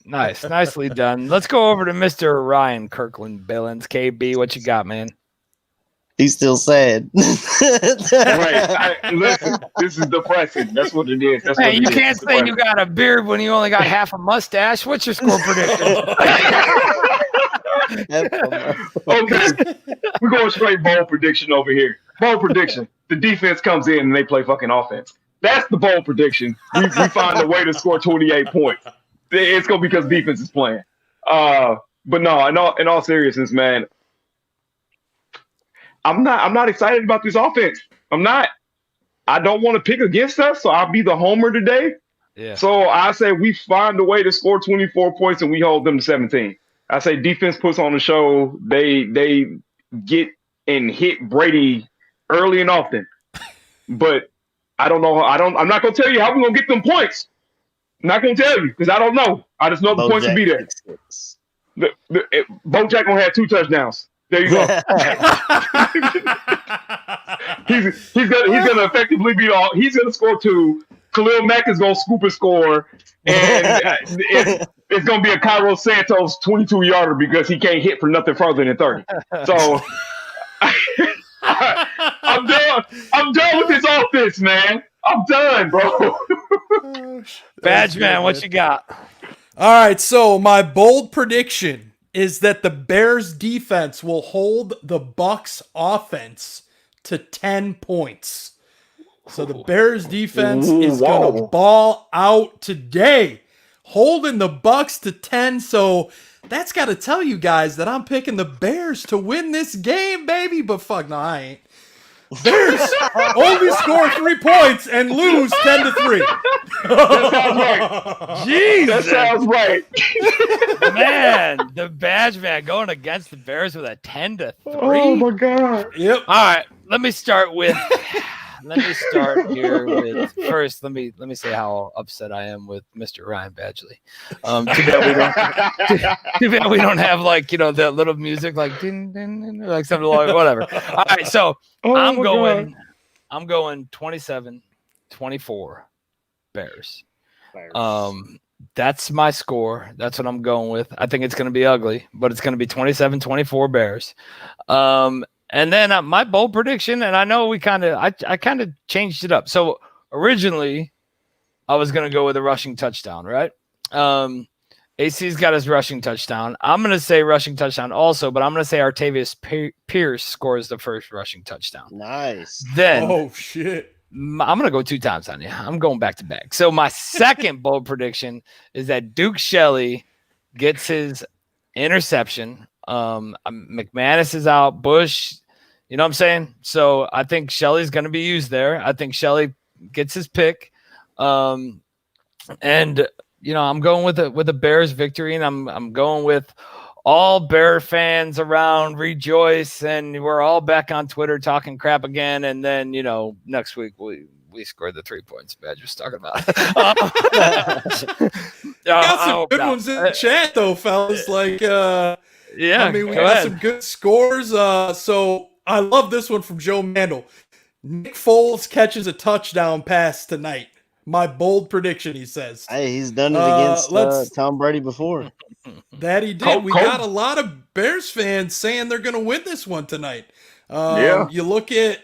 Nice. Nicely done. Let's go over to Mr. Ryan Kirkland Billings. KB, what you got, man? He's still sad. Right. Listen, this is depressing. That's what it is. Hey, you can't say you got a beard when you only got half a mustache. What's your score prediction? Okay. We're going straight bold prediction over here. Bold prediction. The defense comes in and they play fucking offense. That's the bold prediction. We find a way to score 28 points. It's gonna be because defense is playing. But no, in all seriousness, man, I'm not excited about this offense. I'm not. I don't want to pick against us, so I'll be the homer today. Yeah. So I say we find a way to score 24 points and we hold them to 17. I say defense puts on the show. They get and hit Brady early and often. But I don't know. I'm not gonna tell you how we're gonna get them points. I'm not gonna tell you because I don't know. I just know the points will be there. Bojack gonna have 2 touchdowns. There you go. he's gonna effectively beat all. He's gonna score 2. Khalil Mack is gonna scoop and score, and it's gonna be a Cairo Santos 22-yarder because he can't hit for nothing further than 30. So I'm done. I'm done with this offense, man. I'm done, bro. Badge man, what you got? All right, so my bold prediction is that the Bears defense will hold the Bucs offense to 10 points. So the Bears defense is going to ball out today, holding the Bucs to 10. So that's got to tell you guys that I'm picking the Bears to win this game, baby. But fuck, no, I ain't. Bears only score 3 points and lose 10-3. That sounds right. Jesus. That sounds right. Man, the Badge man going against the Bears with a 10-3. Oh my god. Yep. All right, let me start here with first. Let me say how upset I am with Mr. Ryan Badgley. Too bad we don't have like that little music like ding, ding, ding, like something like whatever. All right, so I'm going 27-24 Bears. That's my score. That's what I'm going with. I think it's going to be ugly, but it's going to be 27-24 Bears. And then my bold prediction, and I know I kind of changed it up. So originally, I was going to go with a rushing touchdown, right? AC's got his rushing touchdown. I'm going to say rushing touchdown also, but I'm going to say Artavius Pierce scores the first rushing touchdown. Nice. Then, oh shit, I'm going to go 2 times on you. I'm going back to back. So my second bold prediction is that Duke Shelley gets his interception. McManus is out. Bush. You know what I'm saying? So I think Shelley's going to be used there. I think Shelley gets his pick. And I'm going with a Bears victory, and I'm going with all Bear fans around rejoice, and we're all back on Twitter talking crap again. And then, next week we scored the 3 points Badge was talking about. got some good ones in the chat though, fellas. Like, yeah, I mean, we got some good scores. So I love this one from Joe Mandel. Nick Foles catches a touchdown pass tonight. My bold prediction, he says. Hey, he's done it against Tom Brady before. That he did. We got a lot of Bears fans saying they're going to win this one tonight. You look at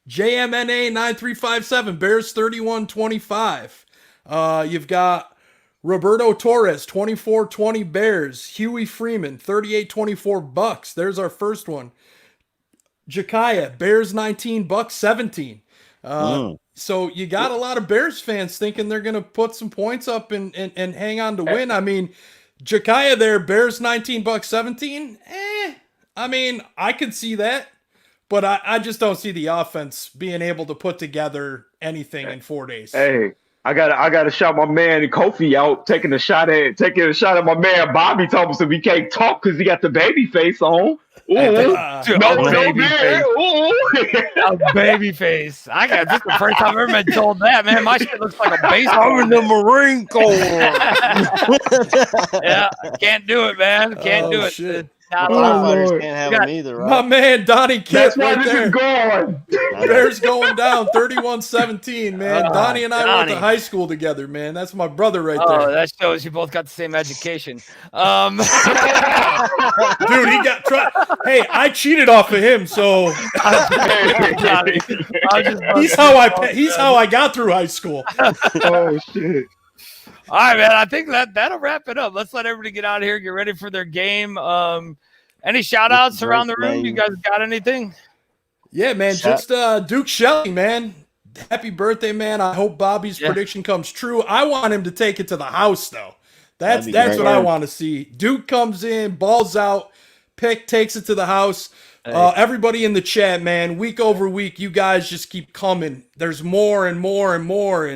JMNA 9357, Bears 31-25. You've got Roberto Torres, 24-20 Bears. Huey Freeman, 38-24 Bucs. There's our first one. Jakaya, Bears 19, Bucs 17. So you got a lot of Bears fans thinking they're going to put some points up and hang on to win. I mean, Jakaya there, Bears 19, Bucs 17. I mean, I could see that, but I just don't see the offense being able to put together anything in 4 days. Hey, I gotta shout my man Kofi out, taking a shot at my man Bobby Thompson. We can't talk because he got the baby face on. Ooh, baby face. I got this the first time I've ever been told that, man. My shit looks like a baseball. I'm in the Marine Corps. Yeah, can't do it, man. Can't do it. Shit. Firefighters can't have them either, right? My man Donnie Kitt. That's why right this there. is going. Bears going down 31-17, man. Donnie and I went to high school together, man. That's my brother right there. Oh, that shows you both got the same education. Dude, he got Hey, I cheated off of him, so he's how I got through high school. Oh shit. All right, man. I think that'll wrap it up. Let's let everybody get out of here, get ready for their game. Any shout outs around the room? You guys got anything? Yeah, man. Just Duke Shelley, man. happy birthday, man. I hope Bobby's prediction comes true. I want him to take it to the house, though. That's what I want to see. Duke comes in, balls out, pick, takes it to the house. Everybody in the chat, man, week over week, you guys just keep coming. There's more and more and more,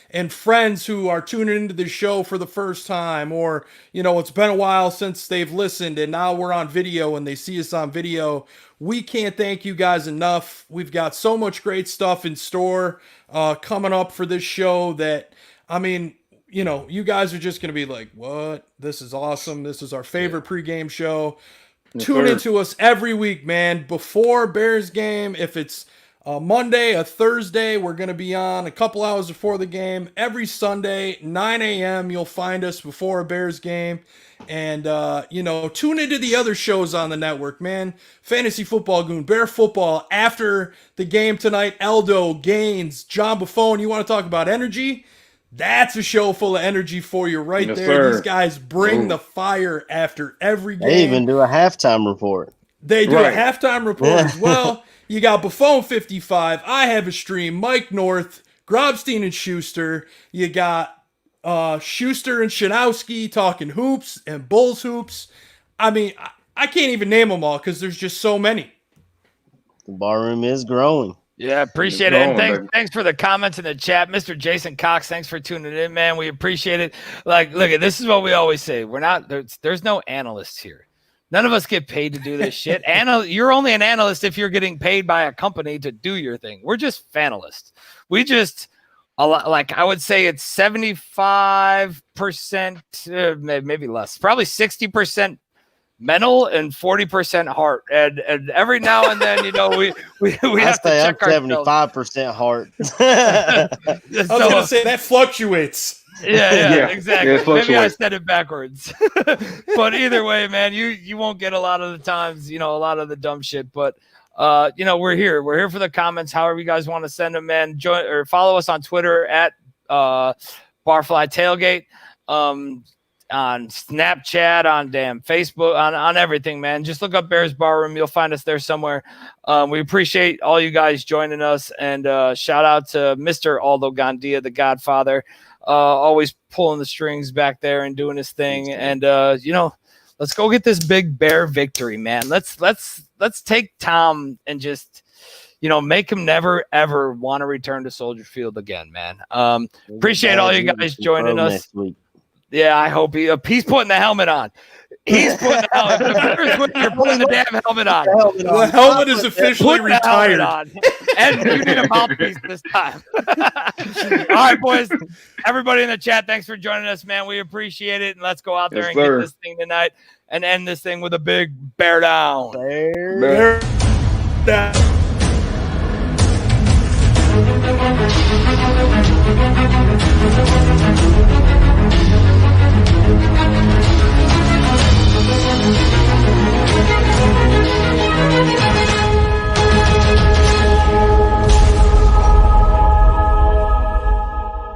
and friends who are tuning into the show for the first time, or, you know, it's been a while since they've listened and now we're on video and they see us on video. We can't thank you guys enough. We've got so much great stuff in store coming up for this show that, I mean, you know, you guys are just going to be like, what? This is awesome. This is our favorite pregame show. Tune into us every week, man. Before Bears game, if it's a Monday, a Thursday, we're going to be on a couple hours before the game. Every Sunday, 9 a.m., you'll find us before a Bears game. And, you know, tune into the other shows on the network, man. Fantasy Football Goon, Bear Football, after the game tonight, Eldo, Gaines, John Buffone. You want to talk about energy? That's a show full of energy for you right there. Sir. These guys bring the fire after every game. They even do a halftime report. They do a halftime report as well. You got Buffone 55. I have a stream. Mike North, Grobstein and Schuster. You got Schuster and Shanowski talking hoops and Bulls hoops. I mean, I can't even name them all because there's just so many. The barroom is growing. Yeah, appreciate it. And thanks for the comments in the chat. Mr. Jason Cox, thanks for tuning in, man. We appreciate it. Like, look, this is what we always say. We're not there's no analysts here. None of us get paid to do this shit. You're only an analyst if you're getting paid by a company to do your thing. We're just fanalists. We just like I would say it's 75%, maybe less, probably 60% mental and 40% heart, and every now and then, you know, we have to check our 75% heart. I was gonna say that fluctuates. Yeah, exactly. Maybe I said it backwards. But either way, man, you won't get a lot of the times, you know, a lot of the dumb shit. But you know, we're here for the comments. However you guys want to send them, man. Join or follow us on Twitter at Barfly Tailgate. On Snapchat, on damn Facebook, on everything, man. Just look up Bears Barroom. You'll find us there somewhere. We appreciate all you guys joining us, and shout out to Mr. Aldo Gandia, the Godfather, always pulling the strings back there and doing his thing. And you know, let's go get this big Bear victory, man. Let's take Tom and just, you know, make him never ever want to return to Soldier Field again, man. Appreciate all you guys joining us. Yeah, I hope he's putting the helmet on. He's putting the helmet. You're putting the damn helmet on. The helmet is officially retired. And you need a mouthpiece this time. All right, boys. Everybody in the chat, thanks for joining us, man. We appreciate it. And let's go out there and get this thing tonight and end this thing with a big bear down. Bear down.